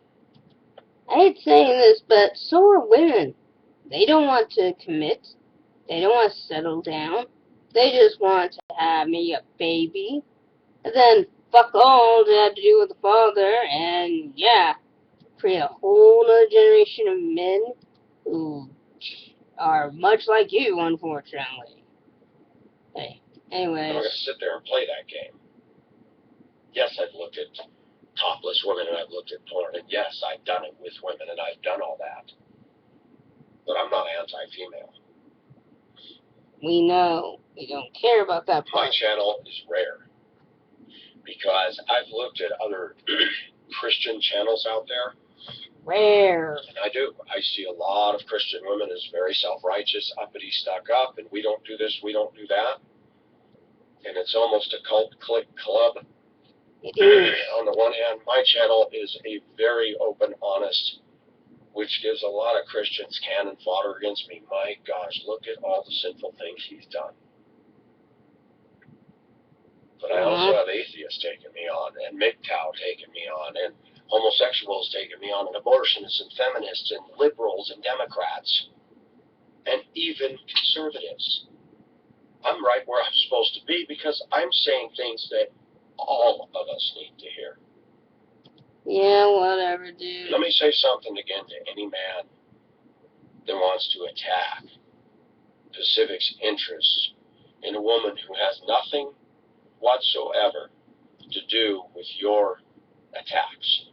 I hate saying this, but so are women. They don't want to commit. They don't want to settle down. They just want to have maybe a baby, and then fuck all they have to do with the father, and yeah, create a whole other generation of men who are much like you, unfortunately. Hey, I'm not anyways. going to sit there and play that game. Yes, I've looked at topless women, and I've looked at porn, and yes, I've done it with women, and I've done all that. But I'm not anti-female. We know. We don't care about that My part. channel is rare because I've looked at other Christian channels out there. Rare. And I do. I see a lot of Christian women as very self-righteous, uppity, stuck up, and we don't do this, we don't do that. And it's almost a cult clique club. It is. On the one hand, my channel is a very open, honest, which gives a lot of Christians cannon fodder against me. My gosh, look at all the sinful things he's done. But I also have atheists taking me on, and MGTOW taking me on, and homosexuals taking me on, and abortionists, and feminists, and liberals, and Democrats, and even conservatives. I'm right where I'm supposed to be because I'm saying things that all of us need to hear. Yeah, whatever, dude. Let me say something again to any man that wants to attack Pacific's interests in a woman who has nothing whatsoever to do with your attacks.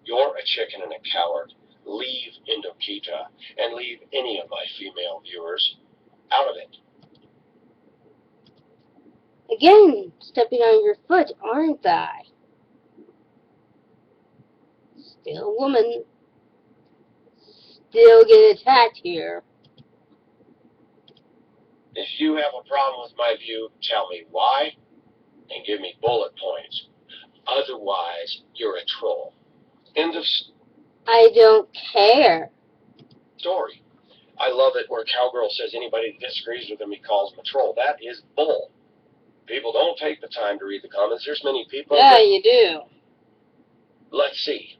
You're a chicken and a coward. Leave Indokita and leave any of my female viewers out of it. Again, stepping on your foot, aren't I? Still a woman. Still get attacked here. If you have a problem with my view, tell me why and give me bullet points. Otherwise, you're a troll. End of I don't care. story. I love it where Cowgirl says anybody that disagrees with him, he calls him a troll. That is bull. People don't take the time to read the comments. There's many people. Yeah, you do. Let's see.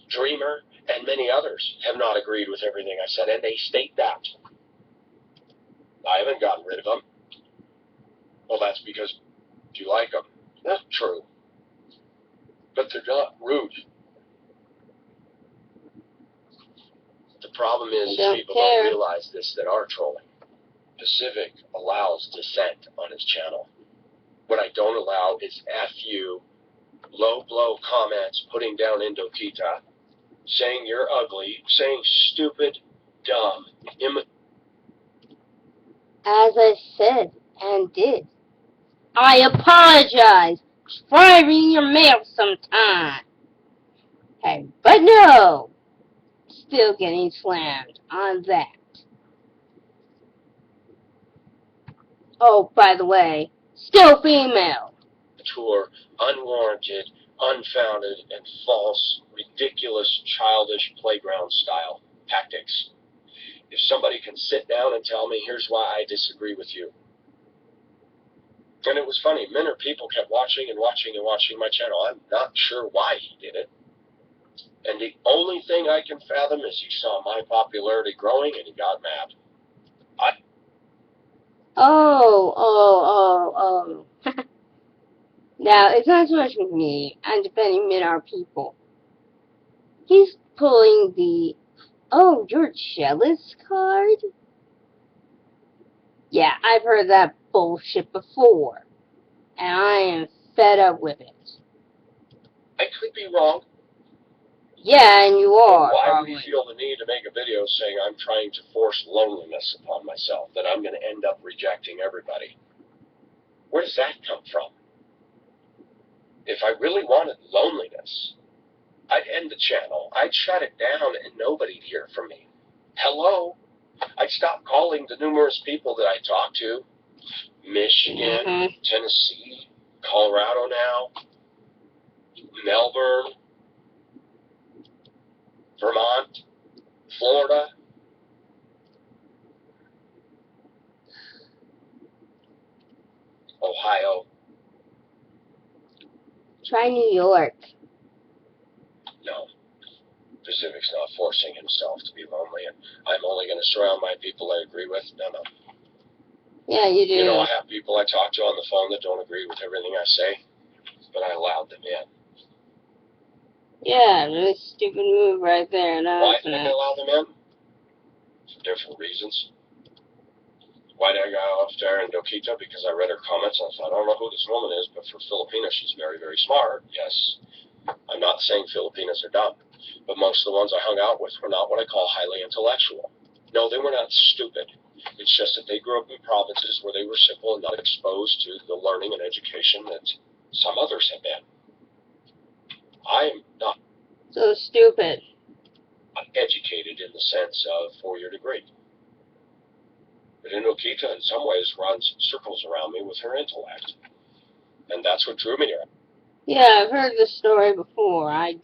Dreamer and many others have not agreed with everything I said, and they state that. I haven't gotten rid of them. Well, that's because you like them. That's true. But they're not rude. The problem is people don't realize this that are trolling. Pacific allows dissent on his channel. What I don't allow is FU, low blow comments, putting down Indokita, saying you're ugly, saying stupid, dumb, As I said and did. I apologize. Try reading your mail sometime. Hey, but no. Still getting slammed on that. Oh, by the way, still female. tour, unwarranted, unfounded, and false, ridiculous, childish playground style tactics. If somebody can sit down and tell me, here's why I disagree with you. And it was funny, men or people kept watching and watching and watching my channel. I'm not sure why he did it. And the only thing I can fathom is he saw my popularity growing and he got mad. Oh. Now, it's not so much with me. I'm defending men are people. He's pulling the, oh, you're jealous card? Yeah, I've heard that bullshit before. And I am fed up with it. I could be wrong. Yeah, and you are. Why probably. would you feel the need to make a video saying I'm trying to force loneliness upon myself, that I'm going to end up rejecting everybody? Where does that come from? If I really wanted loneliness, I'd end the channel, I'd shut it down, and nobody'd hear from me. Hello? I'd stop calling the numerous people that I talk to. Michigan, Tennessee, Colorado now, Melbourne, Vermont, Florida. Ohio. Try New York. No. Pacific's not forcing himself to be lonely, and I'm only going to surround my people I agree with. No. Yeah, you do. You know, I have people I talk to on the phone that don't agree with everything I say, but I allowed them in. Yeah, really stupid move right there. No, Why did I allow them in? For different reasons. Why did I go after Indokita? Because I read her comments and I thought, I don't know who this woman is, but for Filipina, she's very, very smart. Yes, I'm not saying Filipinas are dumb, but most of the ones I hung out with were not what I call highly intellectual. No, they were not stupid. It's just that they grew up in provinces where they were simple and not exposed to the learning and education that some others have been. I am not so stupid. educated in the sense of four-year degree. But Indokita, in some ways, runs circles around me with her intellect. And that's what drew me to her. Yeah, I've heard this story before. I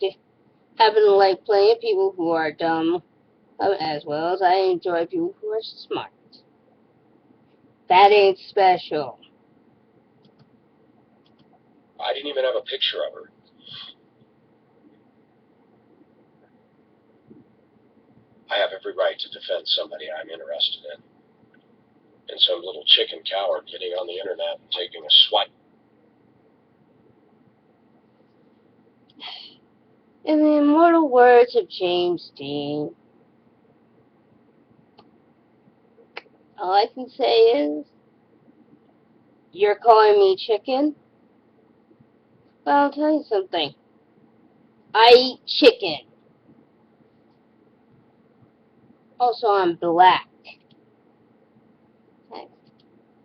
happen to like playing people who are dumb as well as I enjoy people who are smart. That ain't special. I didn't even have a picture of her. I have every right to defend somebody I'm interested in. And some little chicken coward getting on the internet and taking a swipe. In the immortal words of James Dean, all I can say is, you're calling me chicken? Well, I'll tell you something. I eat chicken. Also, I'm black.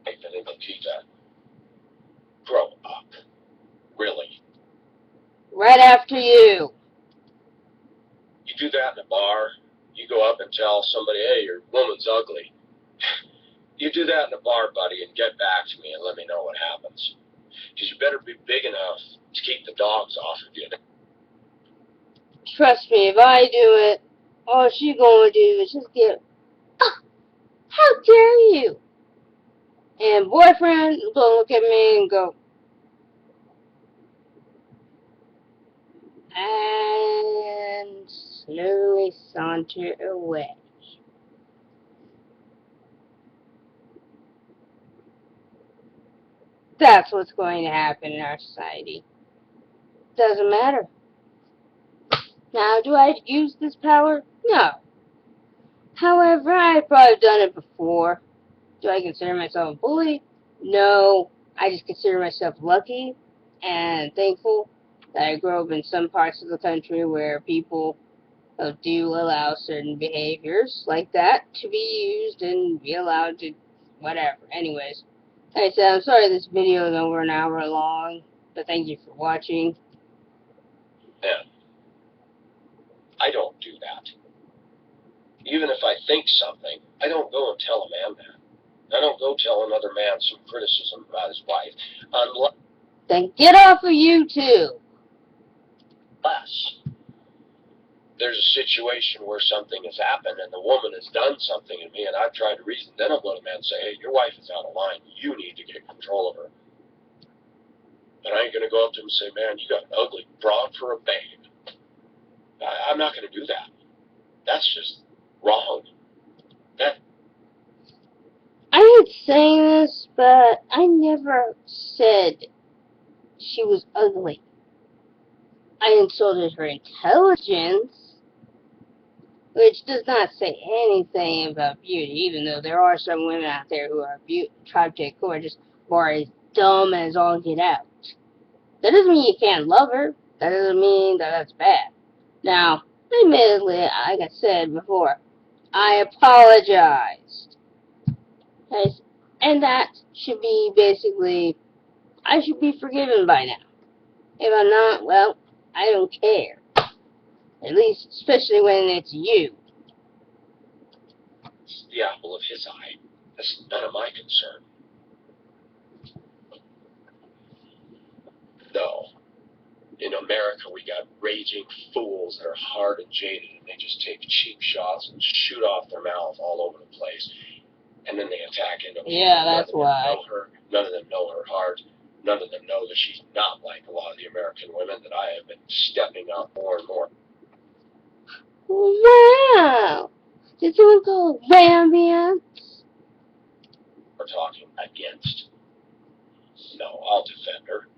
That repeat that. Grow up. Really. Right after you. You do that in a bar, you go up and tell somebody, hey, your woman's ugly. You do that in a bar, buddy, and get back to me and let me know what happens. Because you better be big enough to keep the dogs off of you. Trust me, if I do it, all she gonna do is just get, oh, how dare you? And boyfriend gonna look at me and go, and slowly saunter away. That's what's going to happen in our society. Doesn't matter. Now, do I use this power? No. However, I've probably done it before. Do I consider myself a bully? No. I just consider myself lucky and thankful that I grew up in some parts of the country where people do allow certain behaviors like that to be used and be allowed to whatever. Anyways, like I said, I'm sorry this video is over an hour long, but thank you for watching. And I don't do that. Even if I think something, I don't go and tell a man that. I don't go tell another man some criticism about his wife, Then get off of YouTube. unless there's a situation where something has happened and the woman has done something to me and I've tried to reason. Then I'll go to the man and say, hey, your wife is out of line. You need to get control of her. And I ain't going to go up to him and say, man, you got an ugly broad for a babe. I'm not going to do that. That's just wrong. I hate saying this, but I never said she was ugly. I insulted her intelligence, which does not say anything about beauty, even though there are some women out there who are tribute gorgeous, or as dumb as all get out. That doesn't mean you can't love her. That doesn't mean that that's bad. Now, admittedly, like I said before, I apologized. And that should be basically, I should be forgiven by now. If I'm not, well, I don't care. At least, especially when it's you. It's the apple of his eye. That's none of my concern. No. In America, we got raging fools that are hard and jaded, and they just take cheap shots and shoot off their mouth all over the place. And then they attack into her. Yeah, that's why. None of them know her heart. None of them know that she's not like a lot of the American women that I have been stepping up more and more. Wow! Did someone call ambience? We're talking against. No, I'll defend her.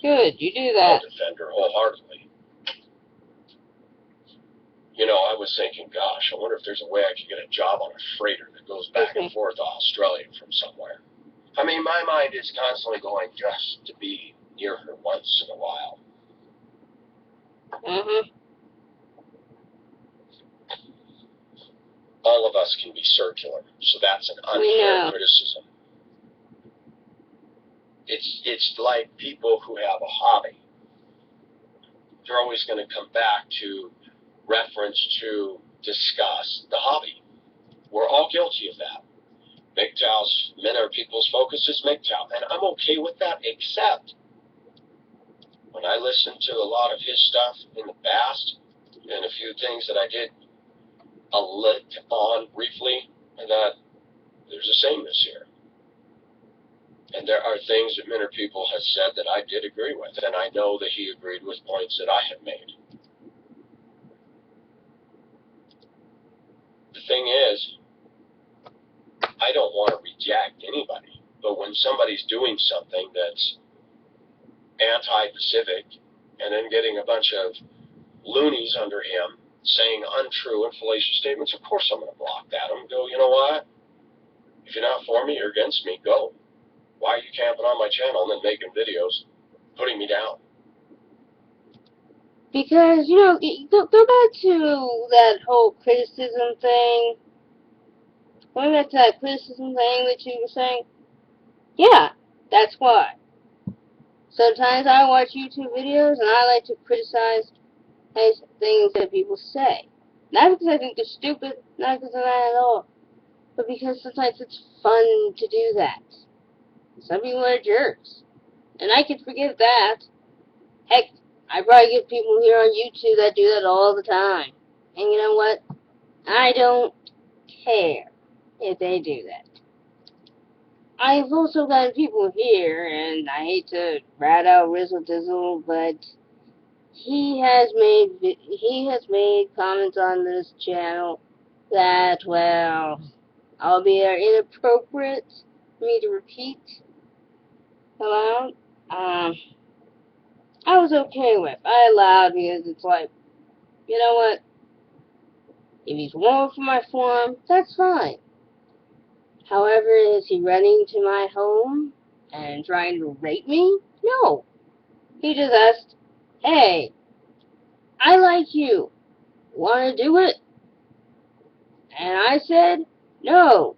Good, you do I'll that. defend her wholeheartedly. You know, I was thinking, gosh, I wonder if there's a way I could get a job on a freighter that goes back and forth to Australia from somewhere. I mean, my mind is constantly going just to be near her once in a while. Mm-hmm. All of us can be circular, so that's an unfair criticism. It's like people who have a hobby. They're always going to come back to reference to discuss the hobby. We're all guilty of that. MGTOW's men are people's focus is MGTOW, and I'm okay with that, except when I listened to a lot of his stuff in the past, and a few things that I did a lick on briefly, and that there's a sameness here. And there are things that men or people have said that I did agree with, and I know that he agreed with points that I had made. The thing is, I don't want to reject anybody, but when somebody's doing something that's anti-Pacific and then getting a bunch of loonies under him saying untrue and fallacious statements, of course I'm going to block that. I'm going to go, you know what? If you're not for me or against me, go. Why are you camping on my channel and then making videos putting me down? Because, you know, go back to that whole criticism thing. Going back to that criticism thing that you were saying. Yeah, that's why. Sometimes I watch YouTube videos and I like to criticize things that people say. Not because I think they're stupid, not because of that at all, but because sometimes it's fun to do that. Some people are jerks, and I can forgive that. Heck, I probably get people here on YouTube that do that all the time. And you know what? I don't care if they do that. I've also gotten people here, and I hate to rat out Rizzle Dizzle, but he has made comments on this channel that, well, albeit inappropriate for me to repeat aloud, I was okay with. I allowed because it's like, you know what? If he's warm for my forum, that's fine. However, is he running to my home and trying to rape me? No. He just asked, hey, I like you. Want to do it? And I said, no.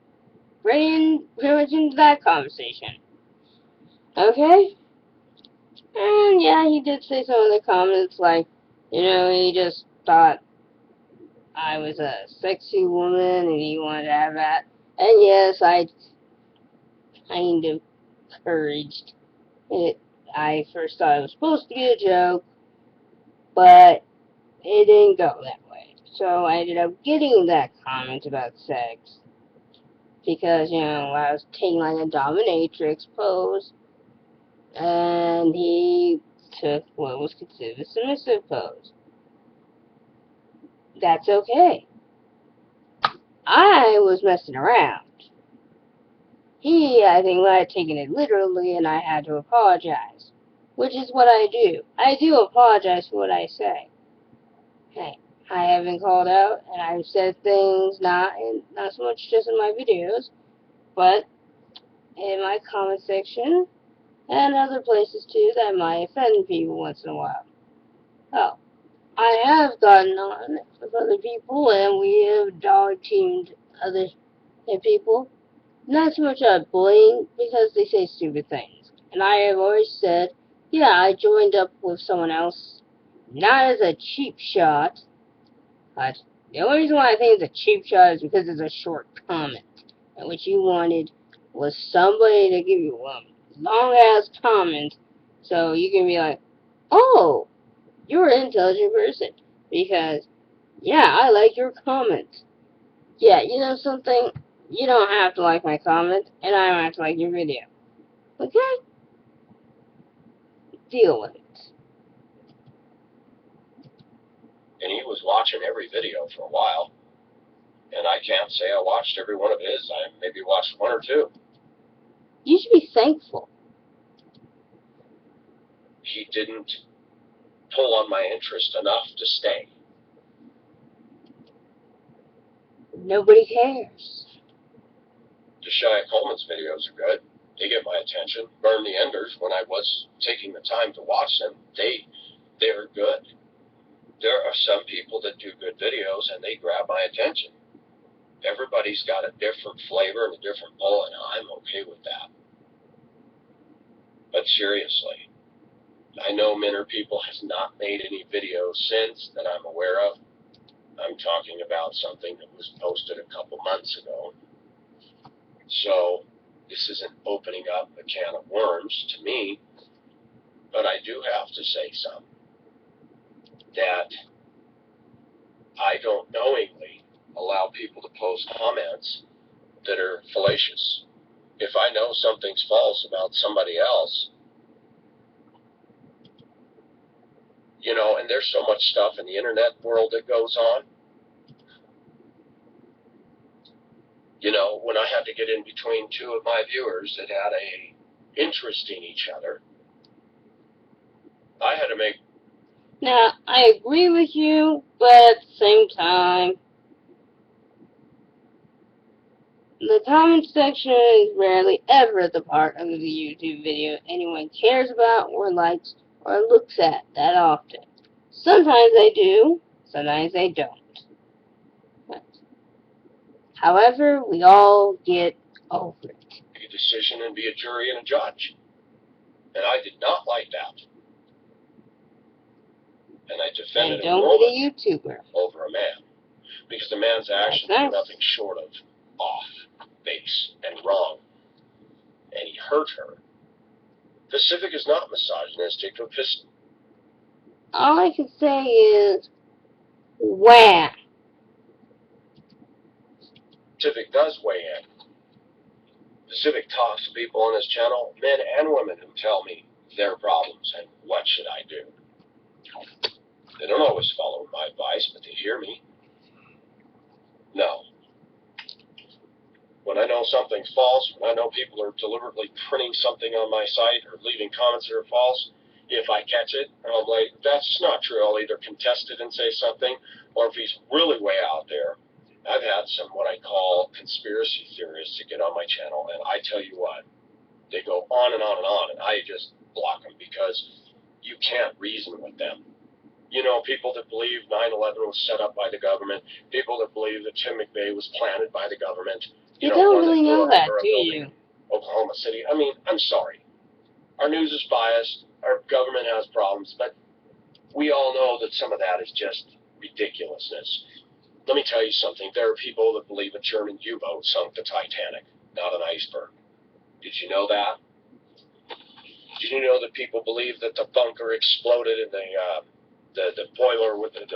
Bring pretty much into that conversation. Okay? And yeah, he did say some of the comments like, he just thought I was a sexy woman and he wanted to have that. And yes, I kind of encouraged it. I first thought it was supposed to be a joke, but it didn't go that way. So I ended up getting that comment about sex because, I was taking like a dominatrix pose and he took what was considered a submissive pose. That's okay. I was messing around. He, I think, might have taken it literally, and I had to apologize. Which is what I do. I do apologize for what I say. Hey, I have been called out, and I've said things not so much just in my videos, but in my comment section and other places too that might offend people once in a while. Oh, I have gotten on with other people, and we have dog teamed other people. Not so much bullying, because they say stupid things. And I have always said, yeah, I joined up with someone else, not as a cheap shot, but the only reason why I think it's a cheap shot is because it's a short comment. And what you wanted was somebody to give you a long-ass comment, so you can be like, oh, you're an intelligent person, because, yeah, I like your comment. Yeah, you know something? You don't have to like my comment, and I don't have to like your video. Okay? Deal with it. And he was watching every video for a while. And I can't say I watched every one of his. I maybe watched one or two. You should be thankful. He didn't pull on my interest enough to stay. Nobody cares. Josiah Coleman's videos are good. They get my attention. Burn the Enders, when I was taking the time to watch them, they're good. There are some people that do good videos and they grab my attention. Everybody's got a different flavor and a different pull, and I'm okay with that. But seriously, I know Minner People has not made any videos since that I'm aware of. I'm talking about something that was posted a couple months ago. So this isn't opening up a can of worms to me, but I do have to say some that I don't knowingly allow people to post comments that are fallacious. If I know something's false about somebody else, and there's so much stuff in the internet world that goes on. When I had to get in between two of my viewers that had a interest in each other, I had to make... Now, I agree with you, but at the same time, the comment section is rarely ever the part of the YouTube video anyone cares about or likes or looks at that often. Sometimes they do, sometimes they don't. However, we all get over it. To decision and be a jury and a judge. And I did not like that. And I defended a woman over a man. Because the man's actions were nothing short of off base and wrong. And he hurt her. Pacific is not misogynistic. All I can say is, wham. Pacific does weigh in. Pacific talks to people on his channel, men and women, who tell me their problems and what should I do. They don't always follow my advice, but they hear me. No. When I know something's false, when I know people are deliberately printing something on my site or leaving comments that are false, if I catch it, I'm like, that's not true, I'll either contest it and say something, or if he's really way out there, I've had some what I call conspiracy theorists to get on my channel, and I tell you what, they go on and on and on, and I just block them because you can't reason with them. You know, people that believe 9/11 was set up by the government, people that believe that Tim McVeigh was planted by the government. You don't really know that, do you? Oklahoma City. I mean, I'm sorry. Our news is biased. Our government has problems, but we all know that some of that is just ridiculousness. Let me tell you something. There are people that believe a German U-boat sunk the Titanic, not an iceberg. Did you know that? Did you know that people believe that the bunker exploded in the boiler with the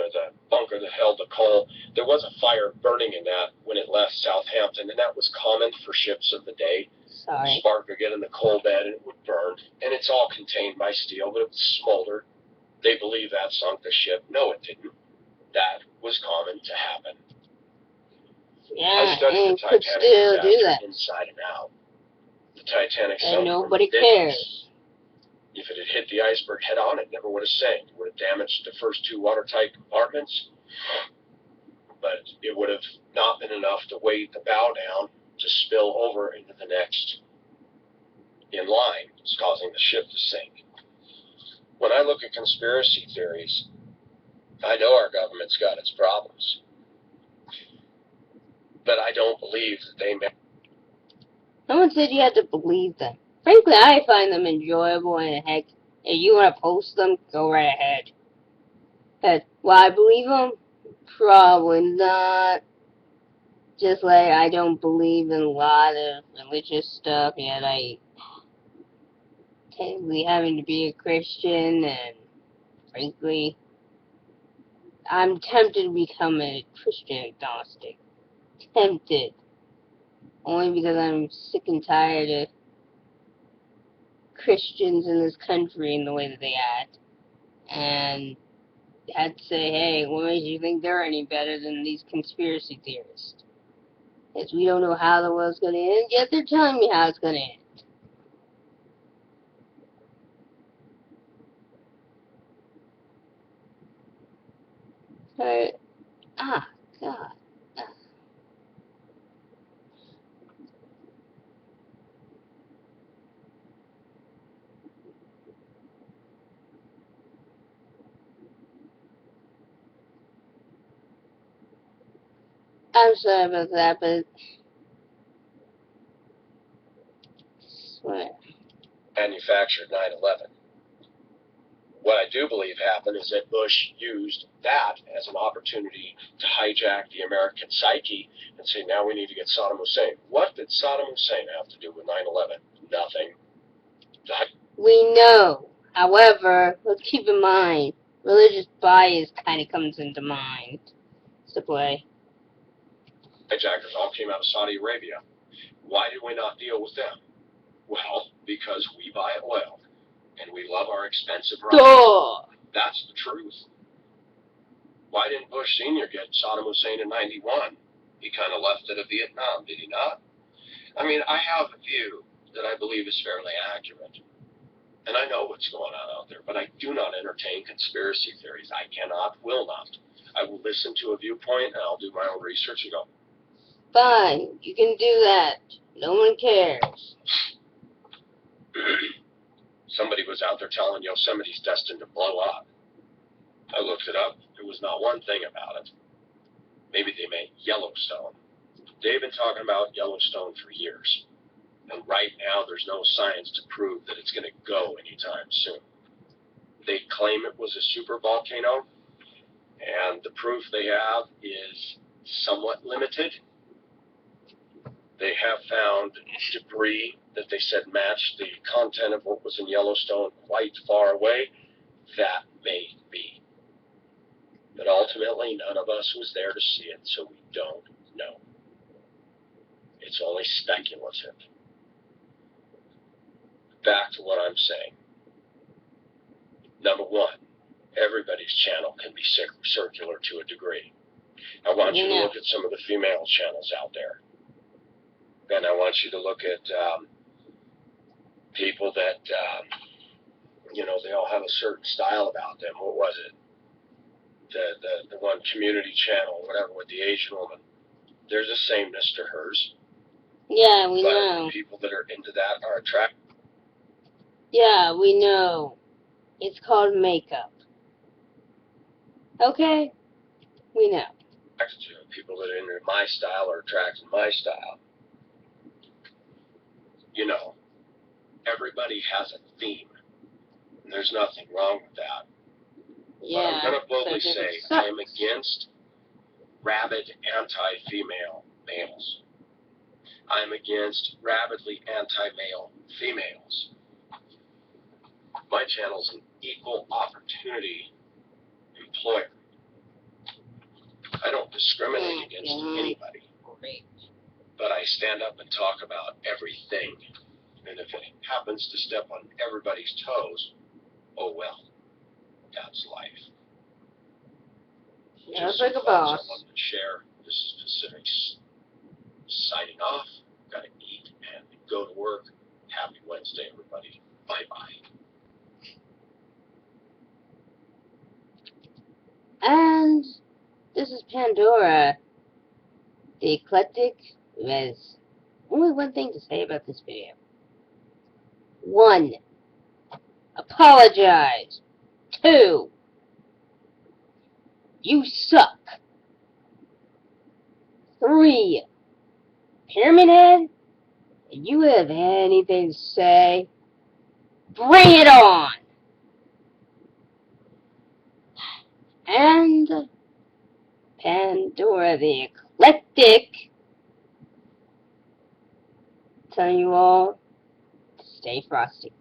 bunker that held the coal? There was a fire burning in that when it left Southampton, and that was common for ships of the day. Sorry. Spark would get in the coal bed and it would burn, and it's all contained by steel, but it would smolder. They believe that sunk the ship. No, it didn't. That was common to happen. Yeah, and could still do that. Inside and out. The Titanic sunk. And nobody cares. If it had hit the iceberg head on, it never would have sank. It would have damaged the first two watertight compartments, but it would have not been enough to weigh the bow down to spill over into the next in line, causing the ship to sink. When I look at conspiracy theories, I know our government's got its problems, but I don't believe that they make. Someone said you had to believe them. Frankly, I find them enjoyable, and heck, if you want to post them, go right ahead. Heck, will I believe them? Probably not. Just like I don't believe in a lot of religious stuff, yet I technically having to be a Christian, and frankly, I'm tempted to become a Christian agnostic. Tempted. Only because I'm sick and tired of Christians in this country and the way that they act. And had to say, hey, what makes you think they're any better than these conspiracy theorists? Because we don't know how the world's going to end, yet they're telling me how it's going to end. God. I'm sorry about that, but I swear. Manufactured 9/11. What I do believe happened is that Bush used that as an opportunity to hijack the American psyche and say, now we need to get Saddam Hussein. What did Saddam Hussein have to do with 9/11? Nothing. We know. However, let's keep in mind, religious bias kind of comes into mind. It's the play. Hijackers all came out of Saudi Arabia. Why did we not deal with them? Well, because we buy oil, and we love our expensive rice. That's the truth. Why didn't Bush Sr. get Saddam Hussein in 91? He kind of left it at Vietnam, did he not? I mean, I have a view that I believe is fairly accurate. And I know what's going on out there, but I do not entertain conspiracy theories. I cannot, will not. I will listen to a viewpoint, and I'll do my own research and go, fine, you can do that. No one cares. Somebody was out there telling Yosemite's destined to blow up. I looked it up. There was not one thing about it. Maybe they meant Yellowstone. They've been talking about Yellowstone for years. And right now, there's no science to prove that it's going to go anytime soon. They claim it was a supervolcano, and the proof they have is somewhat limited. They have found debris that they said matched the content of what was in Yellowstone quite far away. That may be. But ultimately, none of us was there to see it, so we don't know. It's only speculative. Back to what I'm saying. Number one, everybody's channel can be circular to a degree. I want you to look at some of the female channels out there. And I want you to look at people that, they all have a certain style about them. What was it? The one community channel, whatever, with the Asian woman. There's a sameness to hers. Yeah, we but know. People that are into that are attracted. Yeah, we know. It's called makeup. Okay? We know. People that are into my style are attracted to my style. Everybody has a theme. And there's nothing wrong with that. Yeah. But I'm going to boldly say I am against rabid anti-female males. I'm against rabidly anti-male females. My channel's an equal opportunity employer. I don't discriminate against anybody. But I stand up and talk about everything. And if it happens to step on everybody's toes, oh well. That's life. Just like a boss. I wanted to share. This is Pacific signing off. Gotta eat and go to work. Happy Wednesday, everybody. Bye-bye. And this is Pandora, the eclectic. There's only one thing to say about this video. 1. Apologize. 2. You suck. 3. Pyramid Head, if you have anything to say, bring it on. And Pandora the eclectic, telling you all to stay frosty.